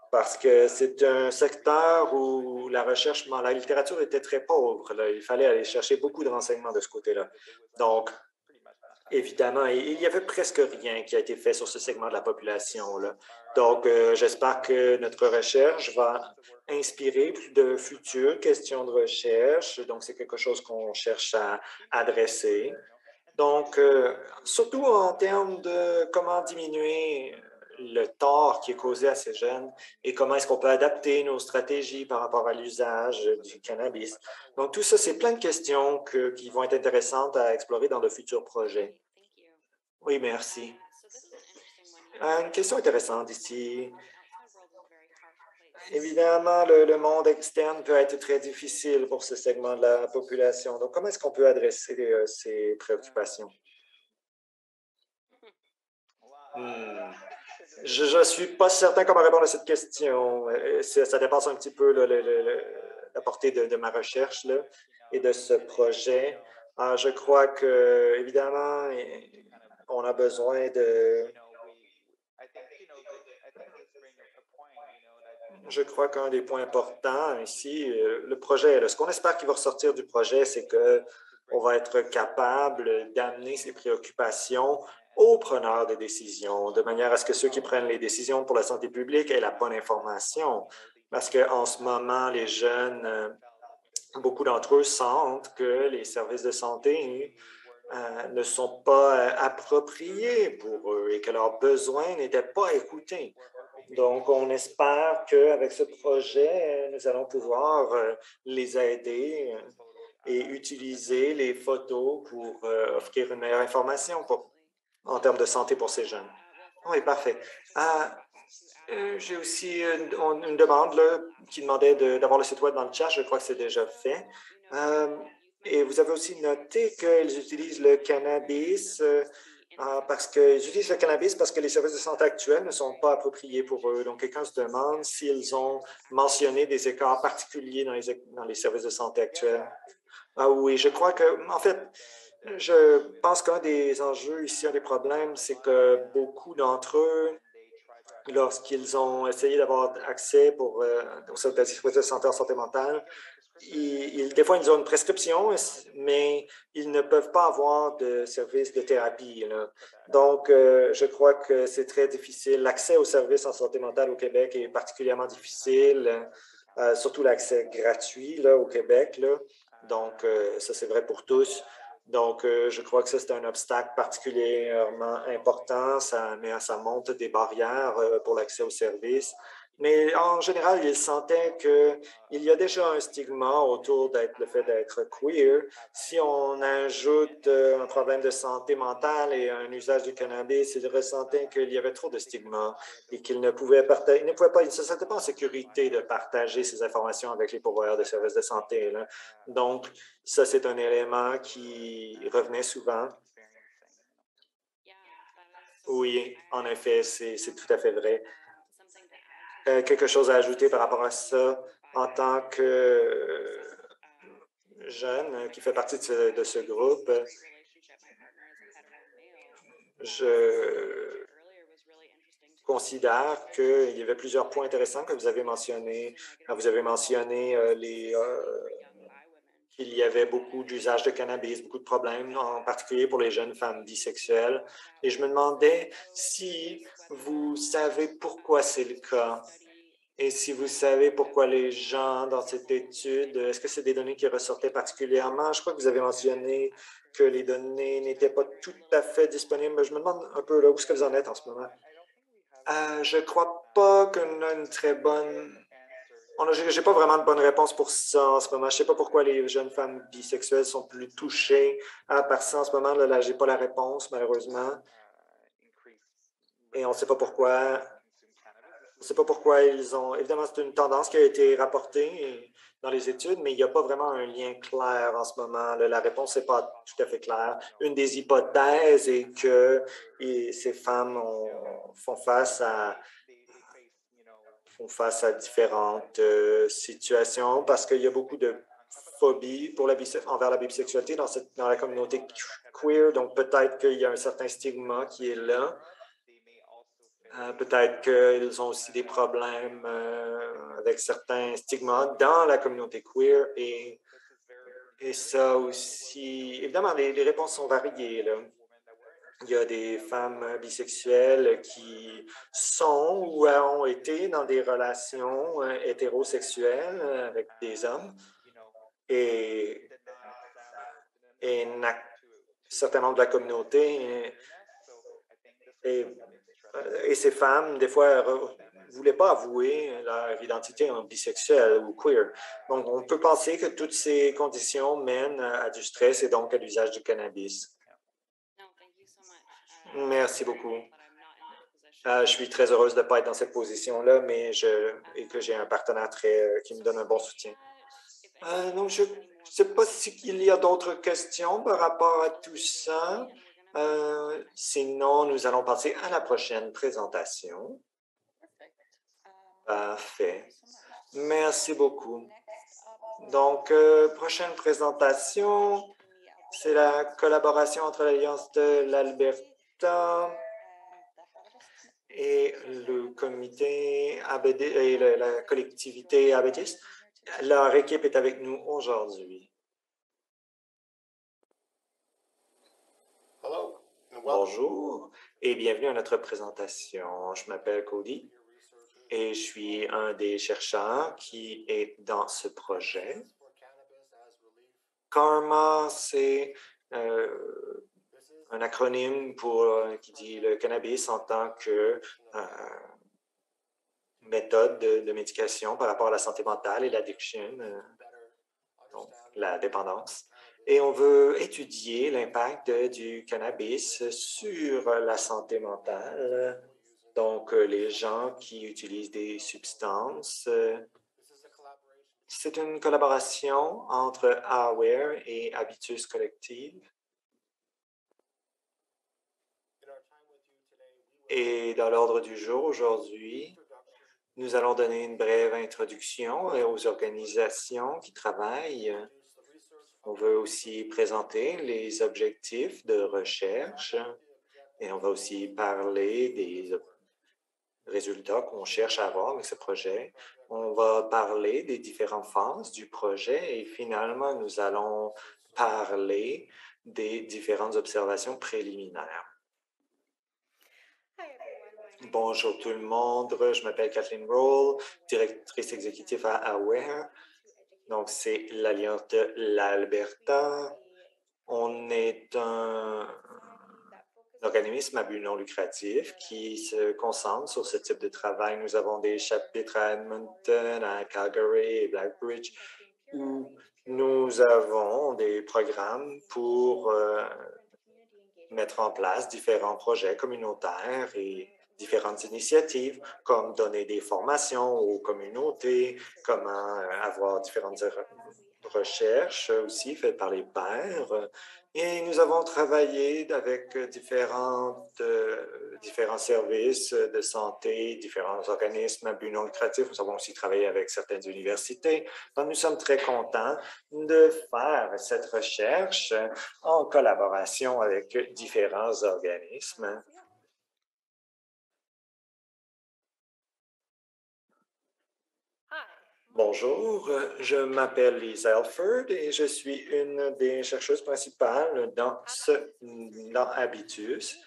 parce que c'est un secteur où la recherche, la littérature était très pauvre, là. Il fallait aller chercher beaucoup de renseignements de ce côté-là. Donc, évidemment, il n'y avait presque rien qui a été fait sur ce segment de la population, là. Donc, j'espère que notre recherche va inspirer plus de futures questions de recherche. Donc, c'est quelque chose qu'on cherche à adresser. Donc, surtout en termes de comment diminuer le tort qui est causé à ces jeunes et comment est-ce qu'on peut adapter nos stratégies par rapport à l'usage du cannabis. Donc, tout ça, c'est plein de questions qui vont être intéressantes à explorer dans de futurs projets. Oui, merci. Une question intéressante ici. Évidemment, le monde externe peut être très difficile pour ce segment de la population. Donc, comment est-ce qu'on peut adresser ces préoccupations? Je ne suis pas certain comment répondre à cette question. Ça dépasse un petit peu la portée de ma recherche là, et de ce projet. Je crois que, évidemment, on a besoin de... Je crois qu'un des points importants ici, le projet, ce qu'on espère qu'il va ressortir du projet, c'est qu'on va être capable d'amener ces préoccupations aux preneurs de décisions, de manière à ce que ceux qui prennent les décisions pour la santé publique aient la bonne information. Parce qu'en ce moment, les jeunes, beaucoup d'entre eux sentent que les services de santé ne sont pas appropriés pour eux et que leurs besoins n'étaient pas écoutés. Donc, on espère qu'avec ce projet, nous allons pouvoir les aider et utiliser les photos pour offrir une meilleure information en termes de santé pour ces jeunes. Oui, parfait. J'ai aussi une demande là, qui demandait d'avoir le site web dans le chat. Je crois que c'est déjà fait. Et vous avez aussi noté qu'ils utilisent le cannabis parce que les services de santé actuels ne sont pas appropriés pour eux. Donc, quelqu'un se demande s'ils ont mentionné des écarts particuliers dans les services de santé actuels. Oui, je crois que, en fait, je pense qu'un des enjeux ici, un des problèmes, c'est que beaucoup d'entre eux, lorsqu'ils ont essayé d'avoir accès aux services de santé en santé mentale, des fois, ils ont une prescription, mais ils ne peuvent pas avoir de service de thérapie, là. Donc, je crois que c'est très difficile. L'accès aux services en santé mentale au Québec est particulièrement difficile, surtout l'accès gratuit là, au Québec, là. Donc, ça, c'est vrai pour tous. Donc, je crois que ça, c'est un obstacle particulièrement important. Ça monte des barrières pour l'accès aux services. Mais en général, ils sentaient qu'il y a déjà un stigma autour de le fait d'être queer. Si on ajoute un problème de santé mentale et un usage du cannabis, ils ressentaient qu'il y avait trop de stigma et qu'ils ne pouvaient pas, ils ne se sentaient pas en sécurité de partager ces informations avec les pourvoyeurs de services de santé, là. Donc, ça, c'est un élément qui revenait souvent. Oui, en effet, c'est tout à fait vrai. Quelque chose à ajouter par rapport à ça en tant que jeune qui fait partie de ce groupe. Je considère qu'il y avait plusieurs points intéressants que vous avez mentionnés. Vous avez mentionné qu'il y avait beaucoup d'usage de cannabis, beaucoup de problèmes, en particulier pour les jeunes femmes bisexuelles. Et je me demandais si vous savez pourquoi c'est le cas. Et si vous savez pourquoi les gens dans cette étude, est-ce que c'est des données qui ressortaient particulièrement? Je crois que vous avez mentionné que les données n'étaient pas tout à fait disponibles. Mais je me demande un peu là, où est-ce que vous en êtes en ce moment? Je ne crois pas qu'on a une très bonne... Je n'ai pas vraiment de bonne réponse pour ça en ce moment. Je ne sais pas pourquoi les jeunes femmes bisexuelles sont plus touchées par ça en ce moment. Là, je n'ai pas la réponse, malheureusement. Et on ne sait pas pourquoi. On ne sait pas pourquoi ils ont... Évidemment, c'est une tendance qui a été rapportée dans les études, mais il n'y a pas vraiment un lien clair en ce moment. La réponse n'est pas tout à fait claire. Une des hypothèses est que ces femmes font face à différentes situations parce qu'il y a beaucoup de phobie envers la bisexualité dans la communauté queer. Donc, peut-être qu'il y a un certain stigma qui est là. Peut-être qu'ils ont aussi des problèmes avec certains stigmas dans la communauté queer et ça aussi, évidemment, les réponses sont variées, là. Il y a des femmes bisexuelles qui sont ou ont été dans des relations hétérosexuelles avec des hommes et certains membres de la communauté et ces femmes, des fois, ne voulaient pas avouer leur identité en bisexuelle ou queer. Donc, on peut penser que toutes ces conditions mènent à du stress et donc à l'usage du cannabis. Merci beaucoup. Je suis très heureuse de ne pas être dans cette position-là, et que j'ai un partenaire qui me donne un bon soutien. Donc, je ne sais pas s'il y a d'autres questions par rapport à tout ça. Sinon, nous allons passer à la prochaine présentation. Parfait. Merci beaucoup. Donc, prochaine présentation, c'est la collaboration entre l'Alliance de l'Alberta et le comité ABD et la collectivité Abétis. Leur équipe est avec nous aujourd'hui. Bonjour et bienvenue à notre présentation. Je m'appelle Cody et je suis un des chercheurs qui est dans ce projet. CARMA, c'est un acronyme qui dit le cannabis en tant que méthode de médication par rapport à la santé mentale et l'addiction, donc la dépendance. Et on veut étudier l'impact du cannabis sur la santé mentale. Donc, les gens qui utilisent des substances. C'est une collaboration entre AWARE et Habitus Collective. Et dans l'ordre du jour aujourd'hui, nous allons donner une brève introduction aux organisations qui travaillent. On veut aussi présenter les objectifs de recherche et on va aussi parler des résultats qu'on cherche à avoir avec ce projet. On va parler des différentes phases du projet et finalement, nous allons parler des différentes observations préliminaires. Bonjour tout le monde, je m'appelle Kathleen Roll, directrice exécutive à AWARE. Donc, c'est l'Alliance de l'Alberta. On est un organisme à but non lucratif qui se concentre sur ce type de travail. Nous avons des chapitres à Edmonton, à Calgary et Blackbridge où nous avons des programmes pour mettre en place différents projets communautaires et différentes initiatives, comme donner des formations aux communautés, comment avoir différentes recherches aussi faites par les pairs. Et nous avons travaillé avec différents services de santé, différents organismes à but non lucratif. Nous avons aussi travaillé avec certaines universités. Donc, nous sommes très contents de faire cette recherche en collaboration avec différents organismes. Bonjour, je m'appelle Lisa Elford et je suis une des chercheuses principales dans Habitus.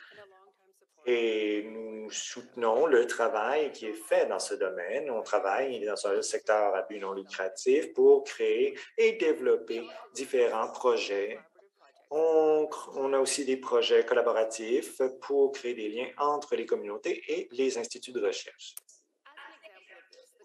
Et nous soutenons le travail qui est fait dans ce domaine. On travaille dans un secteur à but non lucratif pour créer et développer différents projets. On a aussi des projets collaboratifs pour créer des liens entre les communautés et les instituts de recherche.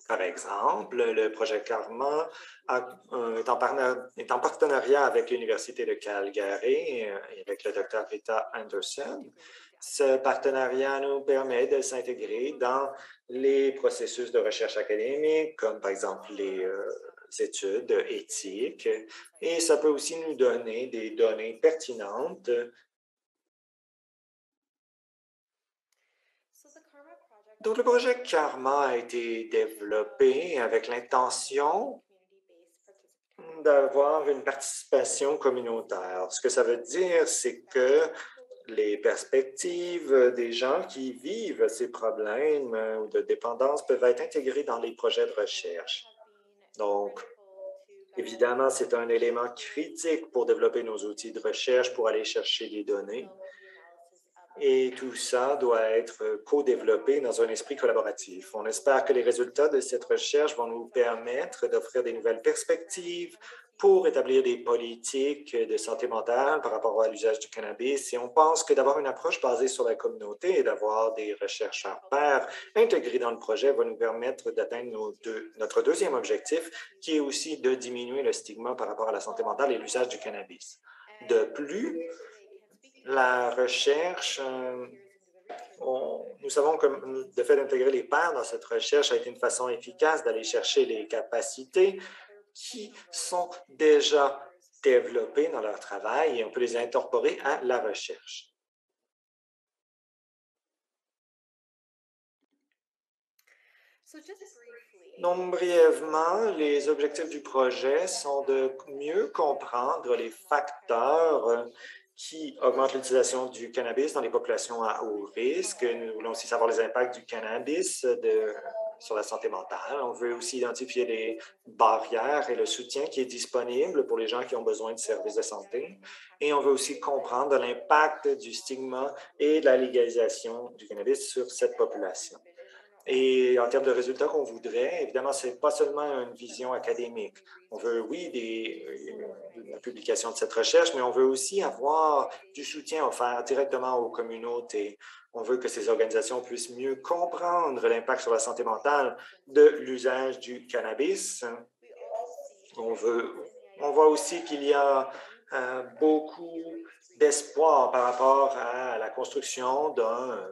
Par exemple, le projet CARMA est en partenariat avec l'Université de Calgary et avec le Dr. Rita Anderson. Ce partenariat nous permet de s'intégrer dans les processus de recherche académique, comme par exemple les études éthiques, et ça peut aussi nous donner des données pertinentes. Donc, le projet CARMA a été développé avec l'intention d'avoir une participation communautaire. Ce que ça veut dire, c'est que les perspectives des gens qui vivent ces problèmes ou de dépendance peuvent être intégrées dans les projets de recherche. Donc, évidemment, c'est un élément critique pour développer nos outils de recherche, pour aller chercher des données. Et tout ça doit être co-développé dans un esprit collaboratif. On espère que les résultats de cette recherche vont nous permettre d'offrir des nouvelles perspectives pour établir des politiques de santé mentale par rapport à l'usage du cannabis. Et on pense que d'avoir une approche basée sur la communauté et d'avoir des chercheurs pairs intégrés dans le projet va nous permettre d'atteindre notre deuxième objectif, qui est aussi de diminuer le stigma par rapport à la santé mentale et l'usage du cannabis. De plus, la recherche nous savons que le fait d'intégrer les pairs dans cette recherche a été une façon efficace d'aller chercher les capacités qui sont déjà développées dans leur travail et on peut les incorporer à la recherche. Donc, brièvement, les objectifs du projet sont de mieux comprendre les facteurs qui augmentent l'utilisation du cannabis dans les populations à haut risque. Nous voulons aussi savoir les impacts du cannabis sur la santé mentale. On veut aussi identifier les barrières et le soutien qui est disponible pour les gens qui ont besoin de services de santé. Et on veut aussi comprendre l'impact du stigma et de la légalisation du cannabis sur cette population. Et en termes de résultats qu'on voudrait, évidemment, ce n'est pas seulement une vision académique. On veut, oui, la publication de cette recherche, mais on veut aussi avoir du soutien offert directement aux communautés. On veut que ces organisations puissent mieux comprendre l'impact sur la santé mentale de l'usage du cannabis. On voit aussi qu'il y a beaucoup d'espoir par rapport à la construction d'un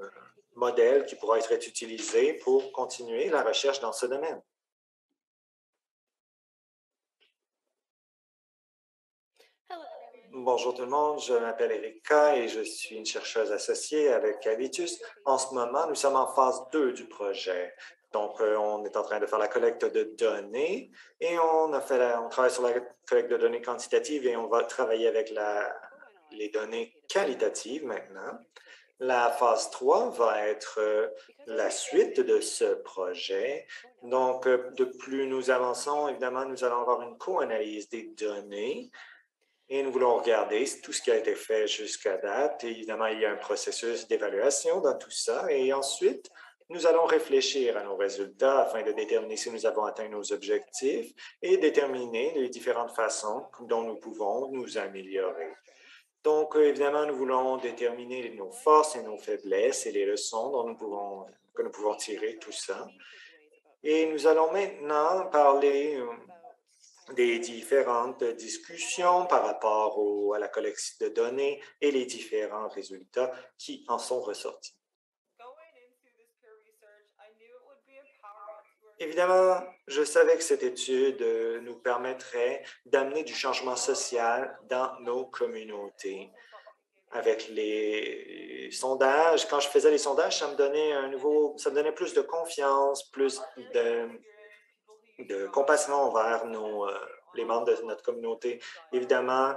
modèle qui pourra être utilisé pour continuer la recherche dans ce domaine. Bonjour tout le monde, je m'appelle Erika et je suis une chercheuse associée avec Habitus. En ce moment, nous sommes en phase 2 du projet. Donc, on est en train de faire la collecte de données et on travaille sur la collecte de données quantitatives et on va travailler avec les données qualitatives maintenant. La phase 3 va être la suite de ce projet. Donc, de plus nous avançons, évidemment, nous allons avoir une co-analyse des données et nous voulons regarder tout ce qui a été fait jusqu'à date. Et évidemment, il y a un processus d'évaluation dans tout ça. Et ensuite, nous allons réfléchir à nos résultats afin de déterminer si nous avons atteint nos objectifs et déterminer les différentes façons dont nous pouvons nous améliorer. Donc, évidemment, nous voulons déterminer nos forces et nos faiblesses et les leçons que nous pouvons tirer, tout ça. Et nous allons maintenant parler des différentes discussions par rapport à la collecte de données et les différents résultats qui en sont ressortis. Évidemment, je savais que cette étude nous permettrait d'amener du changement social dans nos communautés. Avec les sondages, quand je faisais les sondages, ça me donnait plus de confiance, plus de compassion envers les membres de notre communauté. Évidemment,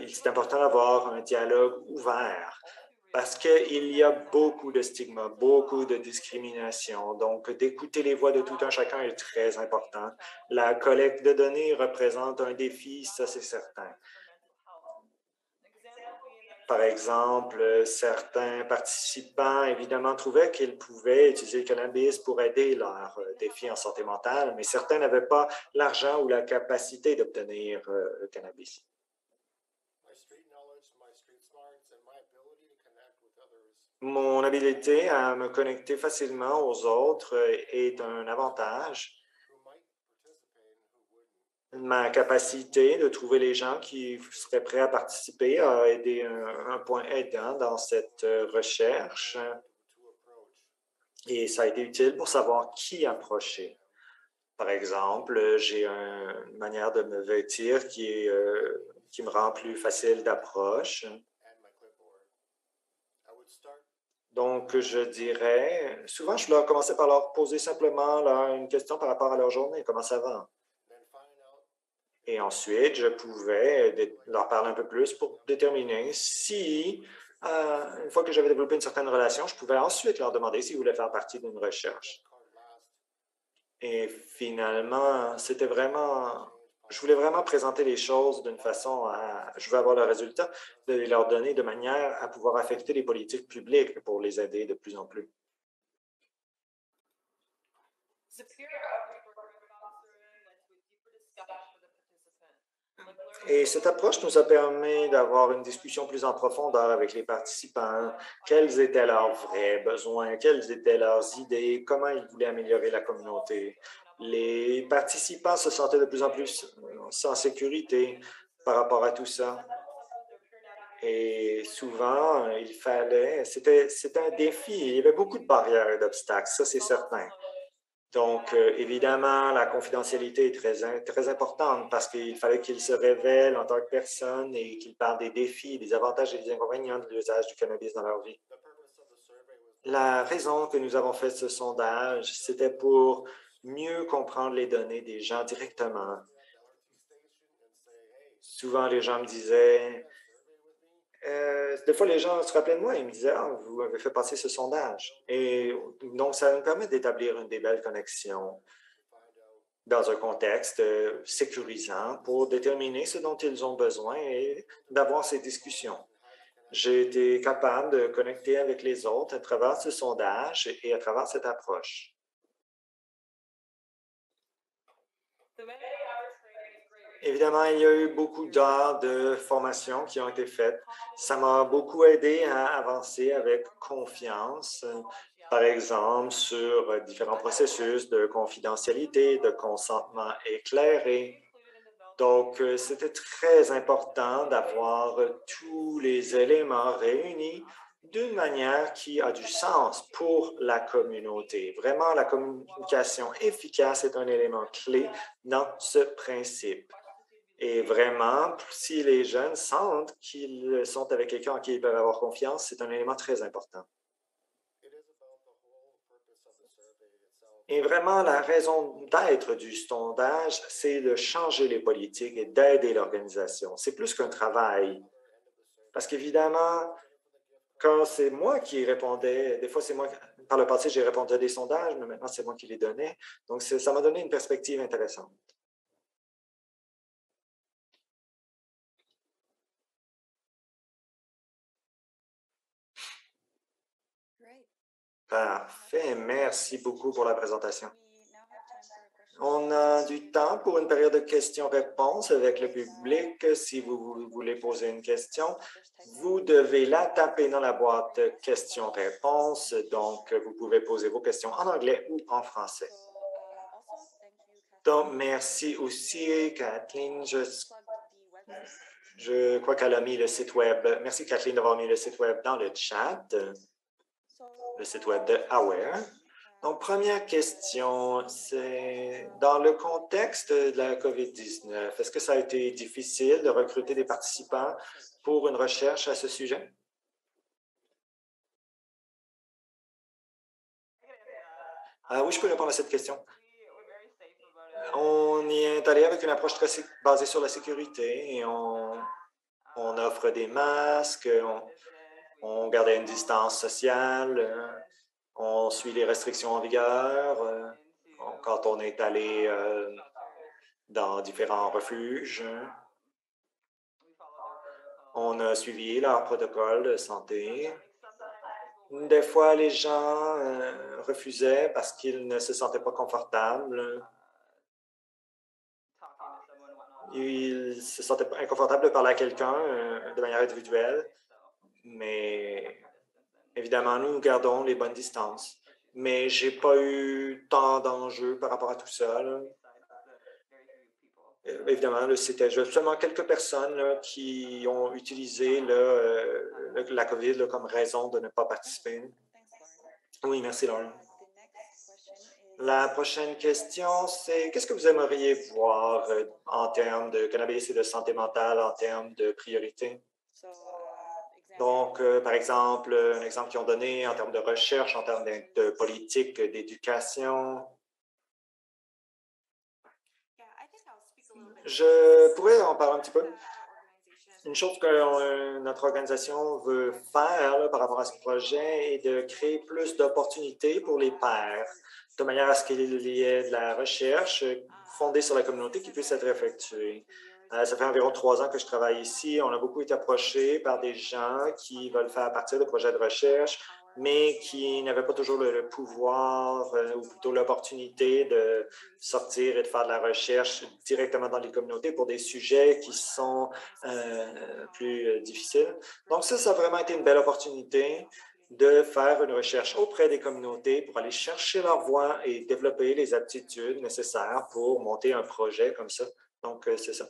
c'est important d'avoir un dialogue ouvert parce qu'il y a beaucoup de stigmas, beaucoup de discrimination. Donc, d'écouter les voix de tout un chacun est très important. La collecte de données représente un défi, ça c'est certain. Par exemple, certains participants, évidemment, trouvaient qu'ils pouvaient utiliser le cannabis pour aider leurs défis en santé mentale, mais certains n'avaient pas l'argent ou la capacité d'obtenir le cannabis. Mon habilité à me connecter facilement aux autres est un avantage. Ma capacité de trouver les gens qui seraient prêts à participer a été un point aidant dans cette recherche et ça a été utile pour savoir qui approcher. Par exemple, j'ai une manière de me vêtir qui me rend plus facile d'approche. Donc, je dirais, souvent, je leur commençais par leur poser simplement une question par rapport à leur journée, comment ça va? Et ensuite, je pouvais leur parler un peu plus pour déterminer si, une fois que j'avais développé une certaine relation, je pouvais ensuite leur demander s'ils voulaient faire partie d'une recherche. Et finalement, je voulais vraiment présenter les choses d'une façon je veux avoir le résultat, de leur donner de manière à pouvoir affecter les politiques publiques pour les aider de plus en plus. Et cette approche nous a permis d'avoir une discussion plus en profondeur avec les participants. Quels étaient leurs vrais besoins? Quelles étaient leurs idées? Comment ils voulaient améliorer la communauté? Les participants se sentaient de plus en plus en sécurité par rapport à tout ça. Et souvent, c'était un défi. Il y avait beaucoup de barrières et d'obstacles, ça c'est certain. Donc, évidemment, la confidentialité est très importante parce qu'il fallait qu'ils se révèlent en tant que personne et qu'ils parlent des défis, des avantages et des inconvénients de l'usage du cannabis dans leur vie. La raison que nous avons fait ce sondage, c'était pour mieux comprendre les données des gens directement. Souvent, les gens me disaient, des fois, les gens se rappelaient de moi et me disaient, ah, vous avez fait passer ce sondage. Et donc, ça nous permet d'établir une des belles connexions dans un contexte sécurisant pour déterminer ce dont ils ont besoin et d'avoir ces discussions. J'ai été capable de connecter avec les autres à travers ce sondage et à travers cette approche. Évidemment, il y a eu beaucoup d'heures de formation qui ont été faites. Ça m'a beaucoup aidé à avancer avec confiance, par exemple, sur différents processus de confidentialité, de consentement éclairé. Donc, c'était très important d'avoir tous les éléments réunis d'une manière qui a du sens pour la communauté. Vraiment, la communication efficace est un élément clé dans ce principe. Et vraiment, si les jeunes sentent qu'ils sont avec quelqu'un en qui ils peuvent avoir confiance, c'est un élément très important. Et vraiment, la raison d'être du sondage, c'est de changer les politiques et d'aider l'organisation. C'est plus qu'un travail. Parce qu'évidemment, quand c'est moi qui répondais, des fois c'est moi, par le passé, j'ai répondu à des sondages, mais maintenant c'est moi qui les donnais. Donc, ça m'a donné une perspective intéressante. Parfait. Merci beaucoup pour la présentation. On a du temps pour une période de questions-réponses avec le public. Si vous voulez poser une question, vous devez la taper dans la boîte questions-réponses. Donc, vous pouvez poser vos questions en anglais ou en français. Donc, merci aussi, Kathleen. Je crois qu'elle a mis le site web. Merci, Kathleen, d'avoir mis le site web dans le chat, le site web de Aware. Donc, première question, c'est dans le contexte de la COVID-19, est-ce que ça a été difficile de recruter des participants pour une recherche à ce sujet? Oui, je peux répondre à cette question. On y est allé avec une approche très basée sur la sécurité et on offre des masques, on gardait une distance sociale, on suit les restrictions en vigueur. Quand on est allé dans différents refuges, on a suivi leur protocole de santé. Des fois, les gens refusaient parce qu'ils ne se sentaient pas confortables. Ils se sentaient inconfortables de parler à quelqu'un de manière individuelle, mais évidemment, nous gardons les bonnes distances. Mais je n'ai pas eu tant d'enjeux par rapport à tout ça. Évidemment, c'était seulement quelques personnes là, qui ont utilisé la COVID là, comme raison de ne pas participer. Oui, merci, Lauren. La prochaine question, c'est qu'est-ce que vous aimeriez voir en termes de cannabis et de santé mentale, en termes de priorité? Donc, par exemple, un exemple qu'ils ont donné en termes de recherche, en termes de politique d'éducation. Je pourrais en parler un petit peu. Une chose que notre organisation veut faire là, par rapport à ce projet est de créer plus d'opportunités pour les pairs, de manière à ce qu'il y ait de la recherche fondée sur la communauté qui puisse être effectuée. Ça fait environ 3 ans que je travaille ici. On a beaucoup été approchés par des gens qui veulent faire partie de projets de recherche, mais qui n'avaient pas toujours le pouvoir ou plutôt l'opportunité de sortir et de faire de la recherche directement dans les communautés pour des sujets qui sont plus difficiles. Donc ça a vraiment été une belle opportunité de faire une recherche auprès des communautés pour aller chercher leur voix et développer les aptitudes nécessaires pour monter un projet comme ça. Donc, c'est ça.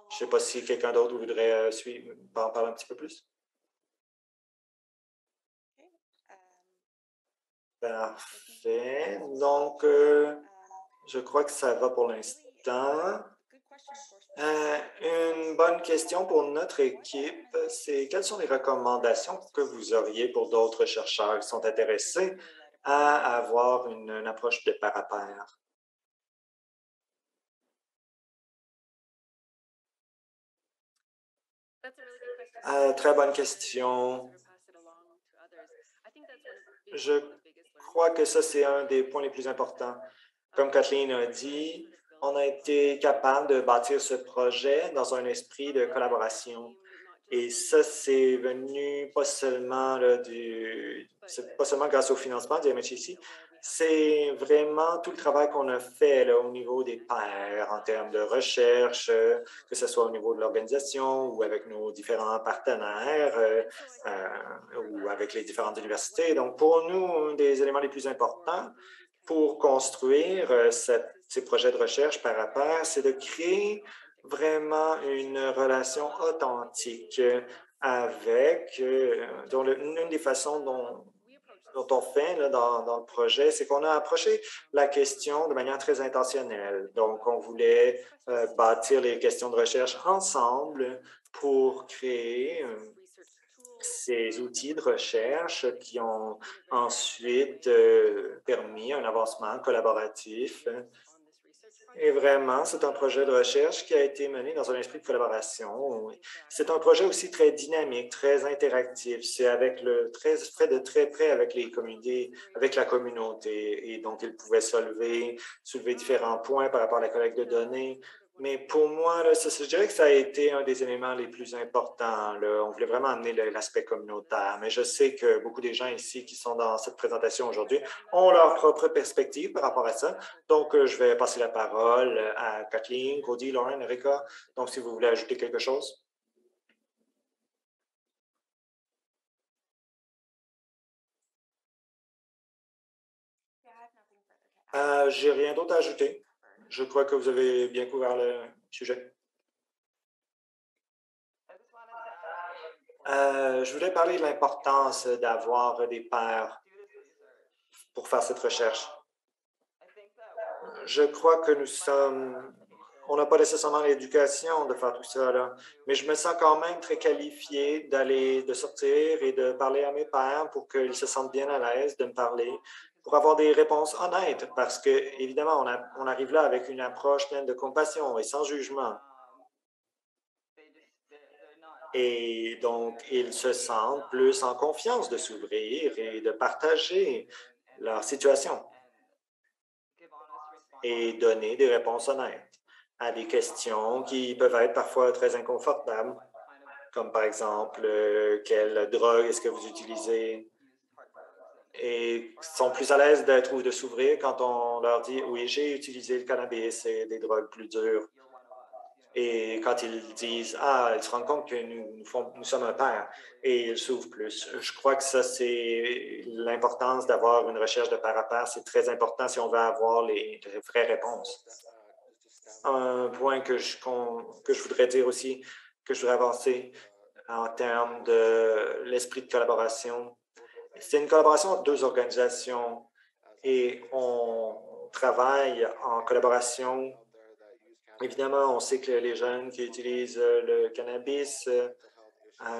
Je ne sais pas si quelqu'un d'autre voudrait en parler un petit peu plus. Parfait. Donc, je crois que ça va pour l'instant. Une bonne question pour notre équipe, c'est quelles sont les recommandations que vous auriez pour d'autres chercheurs qui sont intéressés à avoir une approche de pair à pair? Très bonne question. Je crois que ça, c'est un des points les plus importants. Comme Kathleen a dit, on a été capable de bâtir ce projet dans un esprit de collaboration. Et ça, c'est venu pas seulement c'est pas seulement grâce au financement du MHIC, c'est vraiment tout le travail qu'on a fait là, au niveau des pairs en termes de recherche, que ce soit au niveau de l'organisation ou avec nos différents partenaires ou avec les différentes universités. Donc, pour nous, un des éléments les plus importants pour construire ces projets de recherche par à pair, c'est de créer vraiment une relation authentique avec, une des façons dont on fait là, dans le projet, c'est qu'on a approché la question de manière très intentionnelle. Donc, on voulait bâtir les questions de recherche ensemble pour créer ces outils de recherche qui ont ensuite permis un avancement collaboratif. Et vraiment, c'est un projet de recherche qui a été mené dans un esprit de collaboration. C'est un projet aussi très dynamique, très interactif. C'est fait de très près avec les communautés, avec la communauté. Et donc, il pouvait soulever différents points par rapport à la collecte de données. Mais pour moi, là, je dirais que ça a été un des éléments les plus importants. Là. On voulait vraiment amener l'aspect communautaire. Mais je sais que beaucoup des gens ici qui sont dans cette présentation aujourd'hui ont leur propre perspective par rapport à ça. Donc, je vais passer la parole à Kathleen, Cody, Lauren, Erika. Donc, si vous voulez ajouter quelque chose. J'ai rien d'autre à ajouter. Je crois que vous avez bien couvert le sujet. Je voulais parler de l'importance d'avoir des pairs pour faire cette recherche. Je crois que on n'a pas nécessairement l'éducation de faire tout ça, là, mais je me sens quand même très qualifié de sortir et de parler à mes pairs pour qu'ils se sentent bien à l'aise de me parler, pour avoir des réponses honnêtes, parce que, évidemment, on arrive là avec une approche pleine de compassion et sans jugement. Et donc, ils se sentent plus en confiance de s'ouvrir et de partager leur situation et donner des réponses honnêtes à des questions qui peuvent être parfois très inconfortables, comme par exemple, quelle drogue est-ce que vous utilisez? Et sont plus à l'aise d'être ou de s'ouvrir quand on leur dit « Oui, j'ai utilisé le cannabis et des drogues plus dures. » Et quand ils disent « Ah, ils se rendent compte que nous sommes un pair » et ils s'ouvrent plus. Je crois que ça, c'est l'importance d'avoir une recherche de pair à pair. C'est très important si on veut avoir les vraies réponses. Un point que je voudrais dire aussi, que je voudrais avancer en termes de l'esprit de collaboration. C'est une collaboration entre deux organisations et on travaille en collaboration. Évidemment, on sait que les jeunes qui utilisent le cannabis,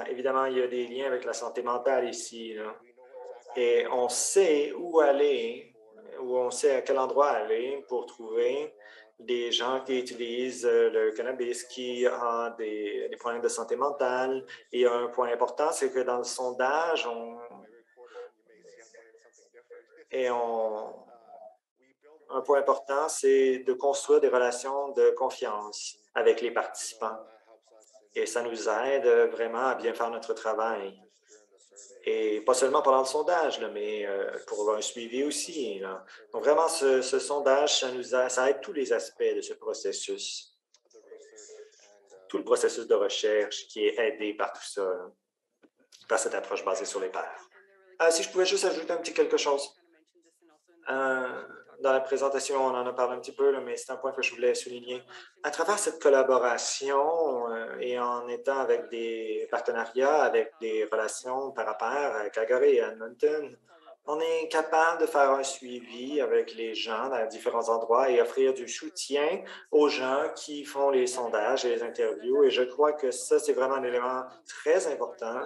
évidemment, il y a des liens avec la santé mentale ici. Là. Et on sait où aller, ou on sait à quel endroit aller pour trouver des gens qui utilisent le cannabis qui ont des problèmes de santé mentale. Et un point important, c'est que dans le sondage, un point important, c'est de construire des relations de confiance avec les participants. Et ça nous aide vraiment à bien faire notre travail. Et pas seulement pendant le sondage, là, mais pour un suivi aussi. Là. Donc vraiment, ce sondage, ça aide tous les aspects de ce processus. Tout le processus de recherche qui est aidé par tout ça, là, par cette approche basée sur les pairs. Si je pouvais juste ajouter un petit quelque chose. dans la présentation, on en a parlé un petit peu, là, mais c'est un point que je voulais souligner. À travers cette collaboration et en étant avec des partenariats, avec des relations par à pair à Calgary et à Edmonton, on est capable de faire un suivi avec les gens à différents endroits et offrir du soutien aux gens qui font les sondages et les interviews. Et je crois que ça, c'est vraiment un élément très important.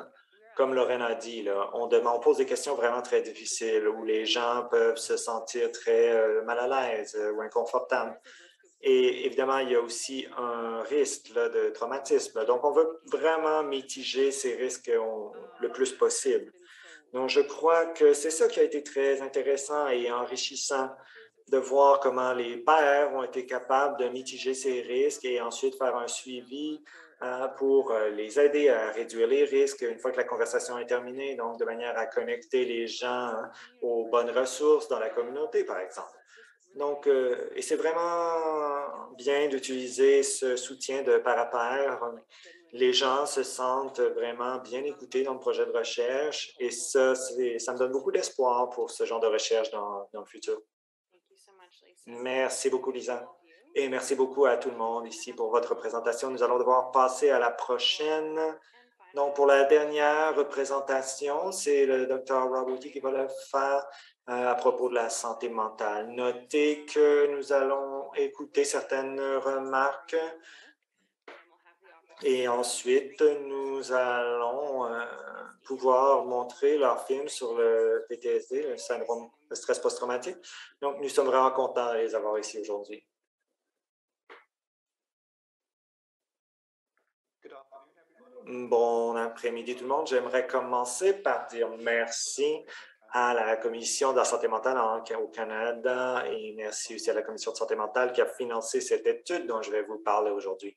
Comme Lorraine a dit, là, on pose des questions vraiment très difficiles où les gens peuvent se sentir très mal à l'aise ou inconfortables. Et évidemment, il y a aussi un risque là, de traumatisme. Donc, on veut vraiment mitiger ces risques le plus possible. Donc, je crois que c'est ça qui a été très intéressant et enrichissant de voir comment les pairs ont été capables de mitiger ces risques et ensuite faire un suivi pour les aider à réduire les risques une fois que la conversation est terminée, donc de manière à connecter les gens aux bonnes ressources dans la communauté, par exemple. Donc, et c'est vraiment bien d'utiliser ce soutien de par à pair. Les gens se sentent vraiment bien écoutés dans le projet de recherche et ça me donne beaucoup d'espoir pour ce genre de recherche dans le futur. Merci beaucoup, Lisa. Et merci beaucoup à tout le monde ici pour votre présentation. Nous allons devoir passer à la prochaine. Donc, pour la dernière présentation, c'est le Dr. Robouti qui va le faire à propos de la santé mentale. Notez que nous allons écouter certaines remarques et ensuite, nous allons pouvoir montrer leur film sur le PTSD, le syndrome de stress post-traumatique. Donc, nous sommes vraiment contents de les avoir ici aujourd'hui. Bon après-midi tout le monde. J'aimerais commencer par dire merci à la Commission de la santé mentale au Canada et merci aussi à la Commission de santé mentale qui a financé cette étude dont je vais vous parler aujourd'hui.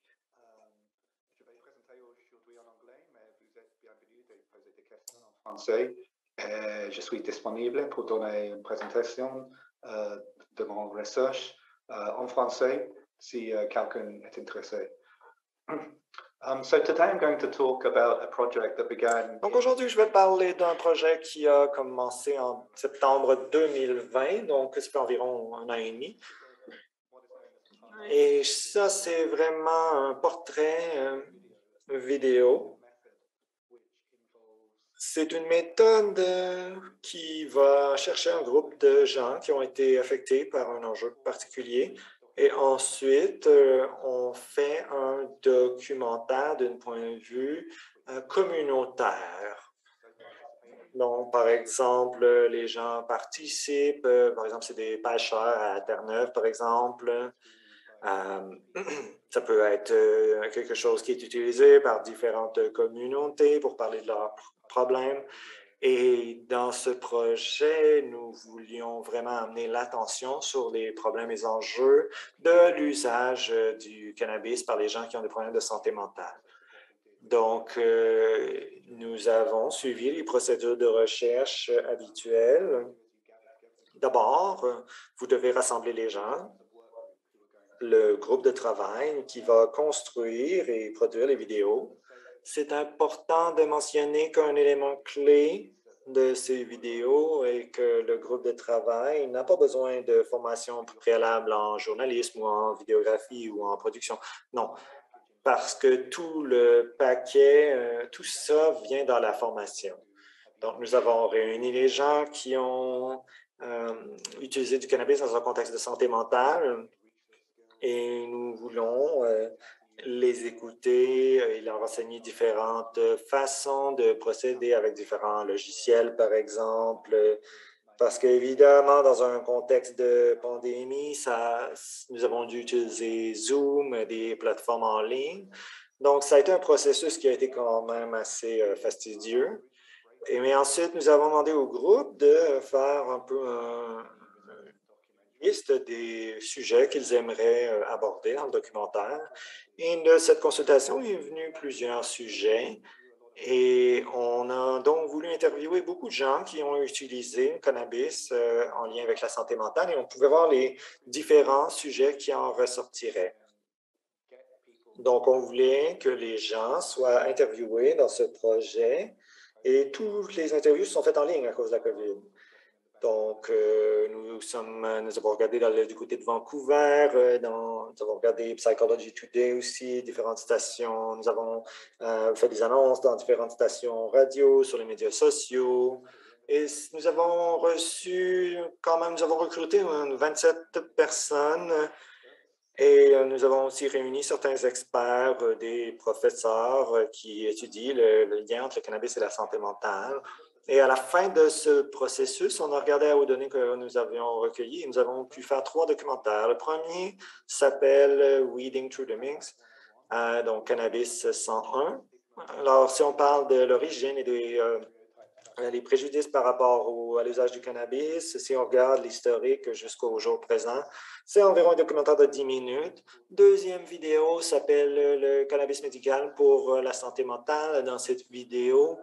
Je vais présenter aujourd'hui en anglais, mais vous êtes bienvenus de poser des questions en français. Je suis disponible pour donner une présentation de mon recherche en français si quelqu'un est intéressé. So today I'm going to talk about a project that began. Donc aujourd'hui, je vais parler d'un projet qui a commencé en septembre 2020, donc ça fait environ un an et demi. Et ça, c'est vraiment un portrait vidéo. C'est une méthode qui va chercher un groupe de gens qui ont été affectés par un enjeu particulier. Et ensuite, on fait un documentaire d'un point de vue communautaire. Donc, par exemple, les gens participent, par exemple, c'est des pêcheurs à Terre-Neuve, par exemple. Ça peut être quelque chose qui est utilisé par différentes communautés pour parler de leurs problèmes. Et dans ce projet, nous voulions vraiment amener l'attention sur les problèmes et enjeux de l'usage du cannabis par les gens qui ont des problèmes de santé mentale. Donc, nous avons suivi les procédures de recherche habituelles. D'abord, vous devez rassembler les gens, le groupe de travail qui va construire et produire les vidéos. C'est important de mentionner qu'un élément clé de ces vidéos est que le groupe de travail n'a pas besoin de formation préalable en journalisme ou en vidéographie ou en production. Non, parce que tout le paquet, tout ça vient dans la formation. Donc, nous avons réuni les gens qui ont utilisé du cannabis dans un contexte de santé mentale et nous voulons les écouter et leur enseigner différentes façons de procéder avec différents logiciels, par exemple, parce qu'évidemment, dans un contexte de pandémie, nous avons dû utiliser Zoom, des plateformes en ligne. Donc, ça a été un processus qui a été quand même assez fastidieux. Mais ensuite, nous avons demandé au groupe de faire un peu une liste des sujets qu'ils aimeraient aborder dans le documentaire. Et de cette consultation est venu plusieurs sujets. Et on a donc voulu interviewer beaucoup de gens qui ont utilisé le cannabis en lien avec la santé mentale et on pouvait voir les différents sujets qui en ressortiraient. Donc, on voulait que les gens soient interviewés dans ce projet et toutes les interviews sont faites en ligne à cause de la COVID. Donc, nous avons regardé du côté de Vancouver, nous avons regardé Psychology Today aussi, différentes stations. Nous avons fait des annonces dans différentes stations radio, sur les médias sociaux. Et nous avons recruté 27 personnes et nous avons aussi réuni certains experts, des professeurs qui étudient le lien entre le cannabis et la santé mentale. Et à la fin de ce processus, on a regardé aux données que nous avions recueillies et nous avons pu faire 3 documentaires. Le premier s'appelle Weeding Through the Mix, donc Cannabis 101. Alors, si on parle de l'origine et les préjudices par rapport à l'usage du cannabis, si on regarde l'historique jusqu'au jour présent, c'est environ un documentaire de 10 minutes. Deuxième vidéo s'appelle le cannabis médical pour la santé mentale. Dans cette vidéo,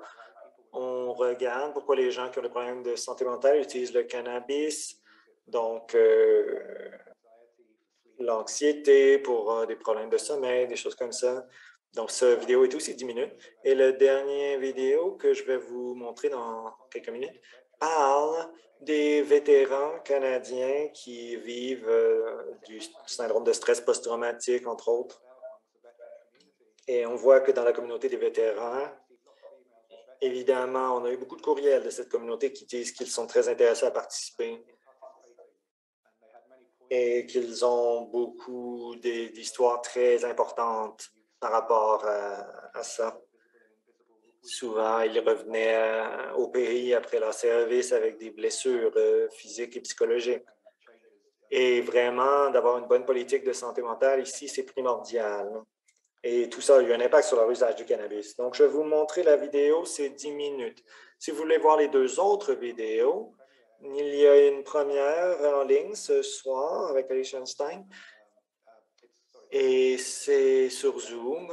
on regarde pourquoi les gens qui ont des problèmes de santé mentale utilisent le cannabis. Donc, l'anxiété pour des problèmes de sommeil, des choses comme ça. Donc, cette vidéo est aussi 10 minutes. Et la dernière vidéo que je vais vous montrer dans quelques minutes parle des vétérans canadiens qui vivent du syndrome de stress post-traumatique, entre autres. Et on voit que dans la communauté des vétérans, évidemment, on a eu beaucoup de courriels de cette communauté qui disent qu'ils sont très intéressés à participer et qu'ils ont beaucoup d'histoires très importantes par rapport à ça. Souvent, ils revenaient au pays après leur service avec des blessures physiques et psychologiques. Et vraiment, d'avoir une bonne politique de santé mentale ici, c'est primordial. Et tout ça a eu un impact sur leur usage du cannabis. Donc, je vais vous montrer la vidéo, c'est 10 minutes. Si vous voulez voir les 2 autres vidéos, il y a une première en ligne ce soir avec Alicia Einstein et c'est sur Zoom.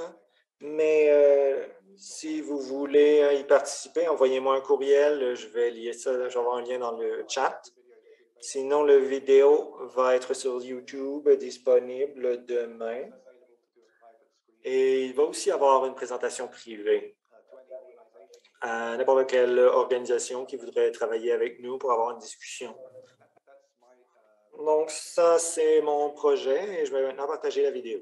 Mais si vous voulez y participer, envoyez-moi un courriel, je vais lier ça, je vais avoir un lien dans le chat. Sinon, la vidéo va être sur YouTube, disponible demain. Et il va aussi avoir une présentation privée à n'importe quelle organisation qui voudrait travailler avec nous pour avoir une discussion. Donc, ça, c'est mon projet et je vais maintenant partager la vidéo.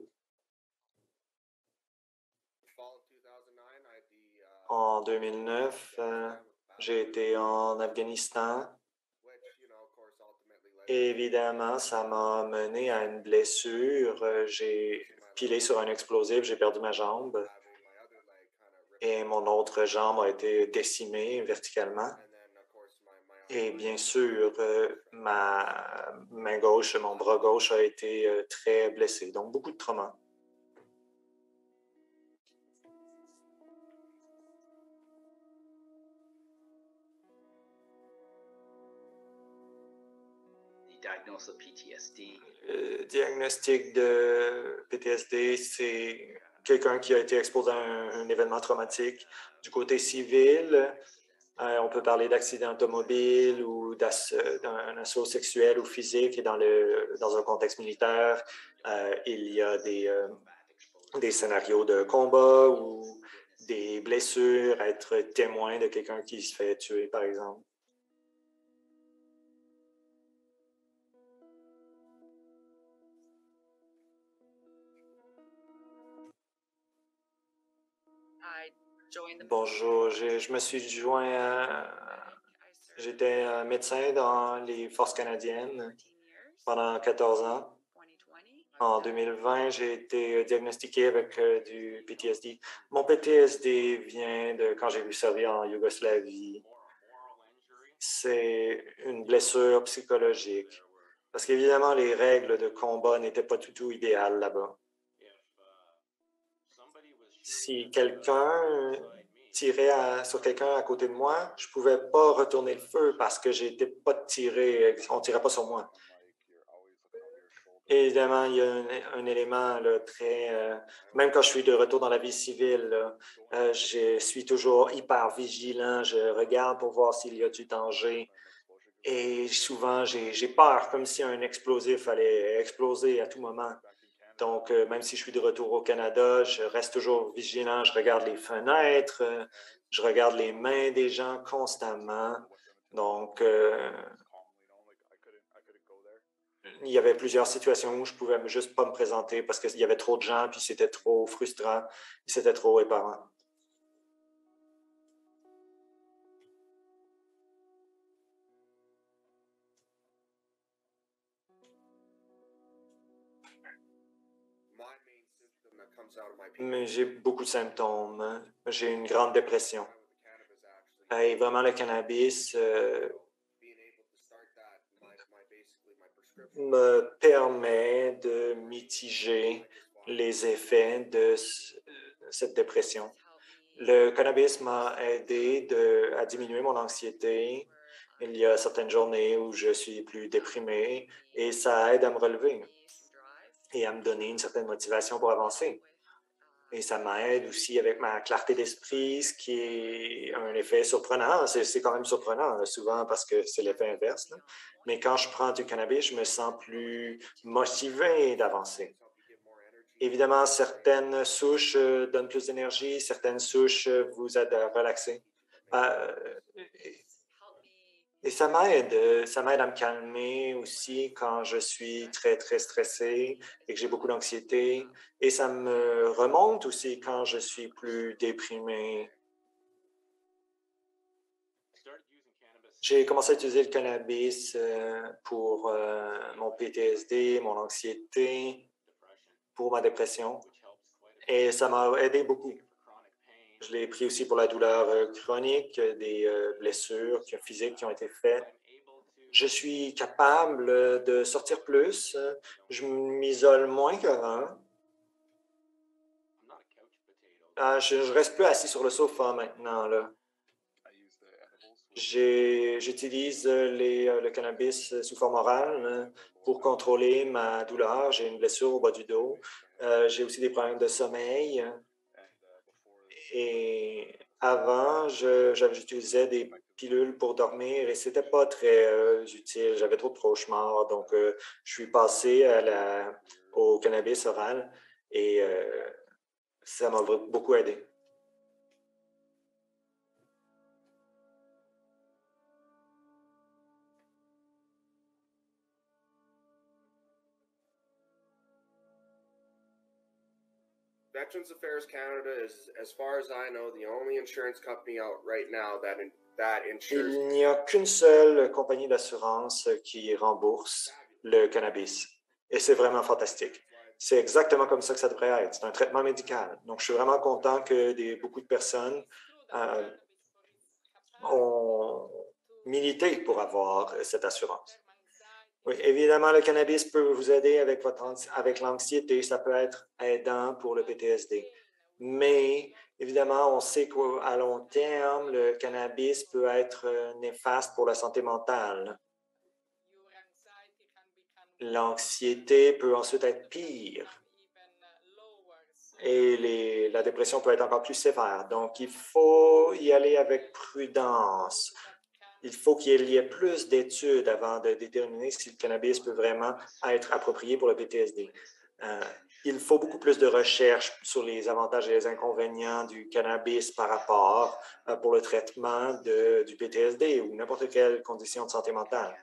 En 2009, j'ai été en Afghanistan. Et évidemment, ça m'a mené à une blessure. J'ai pilé sur un explosif, j'ai perdu ma jambe. Et mon autre jambe a été décimée verticalement. Et bien sûr, ma main gauche, mon bras gauche a été très blessé. Donc, beaucoup de trauma. Le diagnostic de PTSD, c'est quelqu'un qui a été exposé à un événement traumatique. Du côté civil, on peut parler d'accident automobile ou d'un assaut sexuel ou physique. Et dans un contexte militaire, il y a des scénarios de combat ou des blessures, être témoin de quelqu'un qui se fait tuer, par exemple. Bonjour, je me suis joint j'étais médecin dans les forces canadiennes pendant 14 ans. En 2020, j'ai été diagnostiqué avec du PTSD. Mon PTSD vient de quand j'ai vu servir en Yougoslavie. C'est une blessure psychologique. Parce qu'évidemment, les règles de combat n'étaient pas du tout idéales là-bas. Si quelqu'un tirait sur quelqu'un à côté de moi, je ne pouvais pas retourner le feu parce que j'étais pas tiré, on ne tirait pas sur moi. Évidemment, il y a un élément là, même quand je suis de retour dans la vie civile, là, je suis toujours hyper vigilant, je regarde pour voir s'il y a du danger. Et souvent, j'ai peur, comme si un explosif allait exploser à tout moment. Donc, même si je suis de retour au Canada, je reste toujours vigilant, je regarde les fenêtres, je regarde les mains des gens constamment. Donc, il y avait plusieurs situations où je pouvais juste pas me présenter parce qu'il y avait trop de gens, puis c'était trop frustrant, c'était trop épargnant. Mais j'ai beaucoup de symptômes. J'ai une grande dépression. Et vraiment, le cannabis me permet de mitiger les effets de cette dépression. Le cannabis m'a aidé à diminuer mon anxiété. Il y a certaines journées où je suis plus déprimé et ça aide à me relever et à me donner une certaine motivation pour avancer. Et ça m'aide aussi avec ma clarté d'esprit, ce qui est un effet surprenant. C'est quand même surprenant, là, souvent parce que c'est l'effet inverse, là. Mais quand je prends du cannabis, je me sens plus motivé d'avancer. Évidemment, certaines souches donnent plus d'énergie, certaines souches vous aident à relaxer. Et ça m'aide à me calmer aussi quand je suis très, très stressé et que j'ai beaucoup d'anxiété. Et ça me remonte aussi quand je suis plus déprimé. J'ai commencé à utiliser le cannabis pour mon PTSD, mon anxiété, pour ma dépression. Et ça m'a aidé beaucoup. Je l'ai pris aussi pour la douleur chronique, des blessures physiques qui ont été faites. Je suis capable de sortir plus. Je m'isole moins qu'avant. Je ne reste plus assis sur le sofa maintenant, là. J'utilise le cannabis sous forme orale pour contrôler ma douleur. J'ai une blessure au bas du dos. J'ai aussi des problèmes de sommeil. Et avant, j'utilisais des pilules pour dormir et c'était pas très utile. J'avais trop de cauchemars. Donc, je suis passé au cannabis oral et ça m'a beaucoup aidé. Veterans Affairs Canada is, as far as I know, the only insurance company out right now that insures. Il n'y a qu'une seule compagnie d'assurance qui rembourse le cannabis. Et c'est vraiment fantastique. C'est exactement comme ça que ça devrait être. C'est un traitement médical. Donc, je suis vraiment content que beaucoup de personnes ont milité pour avoir cette assurance. Oui, évidemment, le cannabis peut vous aider avec l'anxiété. Ça peut être aidant pour le PTSD. Mais évidemment, on sait qu'à long terme, le cannabis peut être néfaste pour la santé mentale. L'anxiété peut ensuite être pire et la dépression peut être encore plus sévère. Donc, il faut y aller avec prudence. Il faut qu'il y ait plus d'études avant de déterminer si le cannabis peut vraiment être approprié pour le PTSD. Il faut beaucoup plus de recherches sur les avantages et les inconvénients du cannabis par rapport pour le traitement du PTSD ou n'importe quelle condition de santé mentale.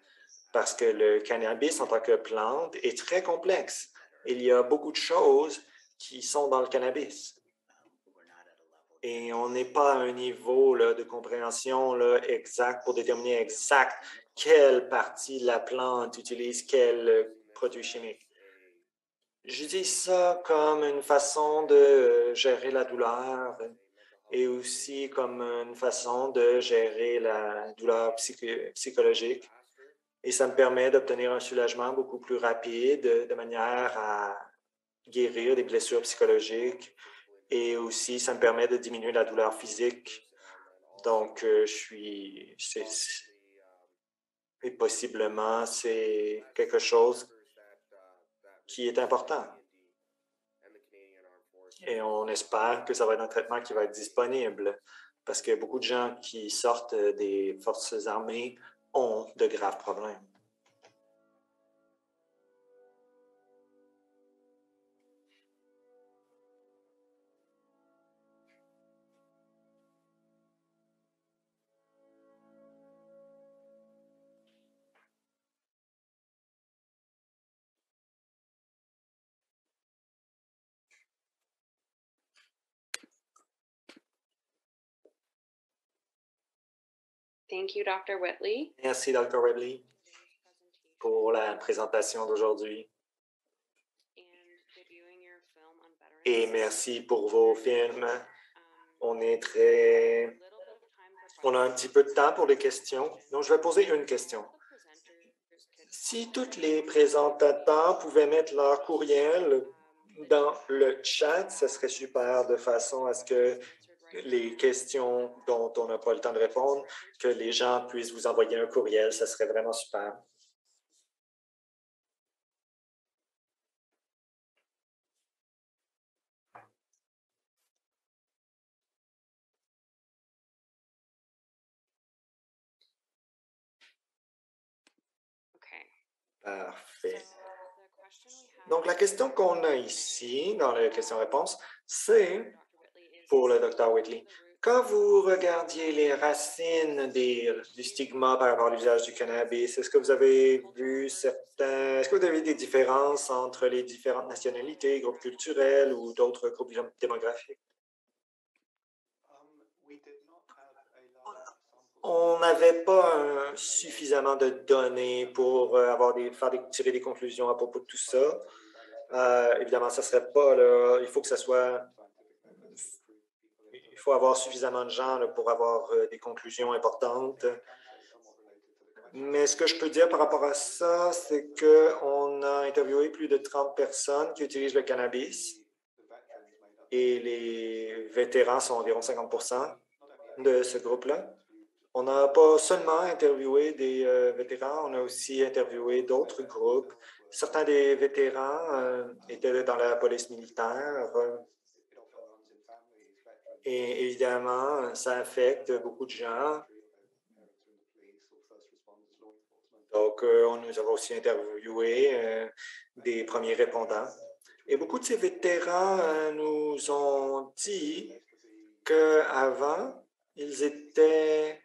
Parce que le cannabis en tant que plante est très complexe. Il y a beaucoup de choses qui sont dans le cannabis. Et on n'est pas à un niveau là, de compréhension là, exact pour déterminer exact quelle partie de la plante utilise quel produit chimique. Je dis ça comme une façon de gérer la douleur et aussi comme une façon de gérer la douleur psychologique. Et ça me permet d'obtenir un soulagement beaucoup plus rapide de manière à guérir des blessures psychologiques. Et aussi, ça me permet de diminuer la douleur physique. Donc, et possiblement, c'est quelque chose qui est important. Et on espère que ça va être un traitement qui va être disponible parce que beaucoup de gens qui sortent des forces armées ont de graves problèmes. Thank you, Dr. Whitley. Merci, Dr. Whitley, pour la présentation d'aujourd'hui. Et merci pour vos films. On a un petit peu de temps pour les questions. Donc, je vais poser une question. Si tous les présentateurs pouvaient mettre leur courriel dans le chat, ce serait super de façon à ce que les questions dont on n'a pas le temps de répondre, que les gens puissent vous envoyer un courriel, ce serait vraiment super. Parfait. Donc, la question qu'on a ici, dans les questions-réponses, c'est pour le Dr. Whitley. Quand vous regardiez les racines du stigma par rapport à l'usage du cannabis, est-ce que vous avez vu est-ce que vous avez des différences entre les différentes nationalités, groupes culturels ou d'autres groupes démographiques? On n'avait pas suffisamment de données pour tirer des conclusions à propos de tout ça. Évidemment, ça ne serait pas là. Il faut que ça soit. Il faut avoir suffisamment de gens là, pour avoir des conclusions importantes. Mais ce que je peux dire par rapport à ça, c'est qu'on a interviewé plus de 30 personnes qui utilisent le cannabis et les vétérans sont environ 50% de ce groupe-là. On n'a pas seulement interviewé des vétérans, on a aussi interviewé d'autres groupes. Certains des vétérans étaient dans la police militaire. Et évidemment, ça affecte beaucoup de gens. Donc, nous avons aussi interviewé des premiers répondants. Et beaucoup de ces vétérans nous ont dit qu'avant, c'était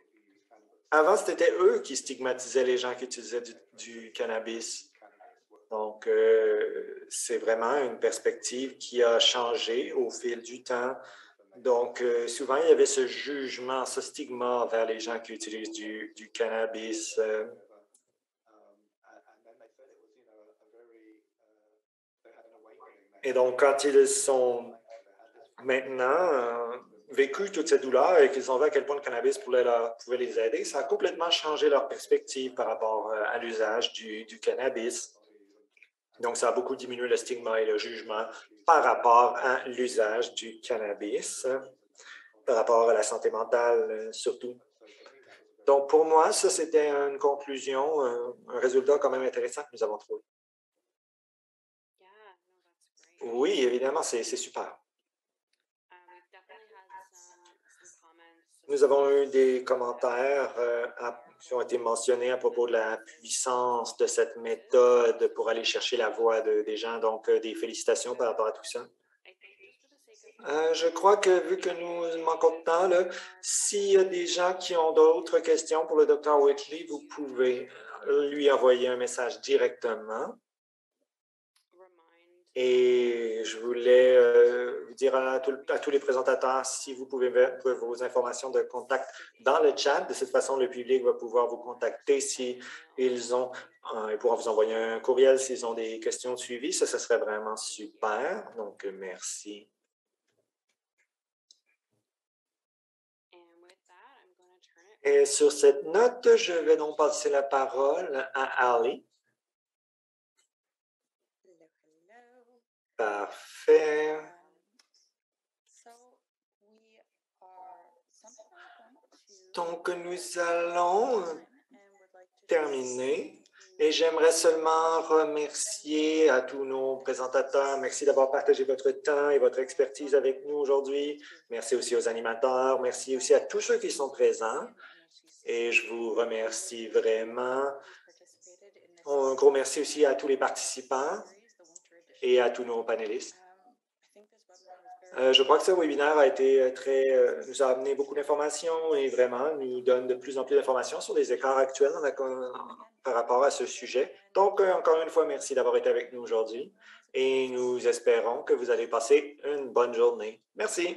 eux qui stigmatisaient les gens qui utilisaient du cannabis. Donc, c'est vraiment une perspective qui a changé au fil du temps. Donc, souvent, il y avait ce jugement, ce stigma vers les gens qui utilisent du cannabis. Et donc, quand ils sont maintenant vécu toute cette douleur et qu'ils ont vu à quel point le cannabis pouvait les aider, ça a complètement changé leur perspective par rapport à l'usage du cannabis. Donc, ça a beaucoup diminué le stigma et le jugement par rapport à l'usage du cannabis, par rapport à la santé mentale surtout. Donc, pour moi, ça, c'était une conclusion, un résultat quand même intéressant que nous avons trouvé. Oui, évidemment, c'est super. Nous avons eu des commentaires qui ont été mentionnés à propos de la puissance de cette méthode pour aller chercher la voix des gens. Donc, des félicitations par rapport à tout ça. Je crois que vu que nous manquons de temps, s'il y a des gens qui ont d'autres questions pour le Dr. Whitley, vous pouvez lui envoyer un message directement. Et je voulais vous dire à tous les présentateurs, si vous pouvez mettre vos informations de contact dans le chat, de cette façon, le public va pouvoir vous contacter s'ils ont, ils pourront vous envoyer un courriel s'ils ont des questions de suivi. Ça serait vraiment super. Donc, merci. Et sur cette note, je vais donc passer la parole à Ali. Parfait. Donc, nous allons terminer et j'aimerais seulement remercier à tous nos présentateurs. Merci d'avoir partagé votre temps et votre expertise avec nous aujourd'hui. Merci aussi aux animateurs. Merci aussi à tous ceux qui sont présents. Et je vous remercie vraiment. Un gros merci aussi à tous les participants et à tous nos panélistes. Je crois que ce webinaire a été nous a amené beaucoup d'informations et vraiment nous donne de plus en plus d'informations sur les écarts actuels par rapport à ce sujet. Donc, encore une fois, merci d'avoir été avec nous aujourd'hui et nous espérons que vous allez passer une bonne journée. Merci.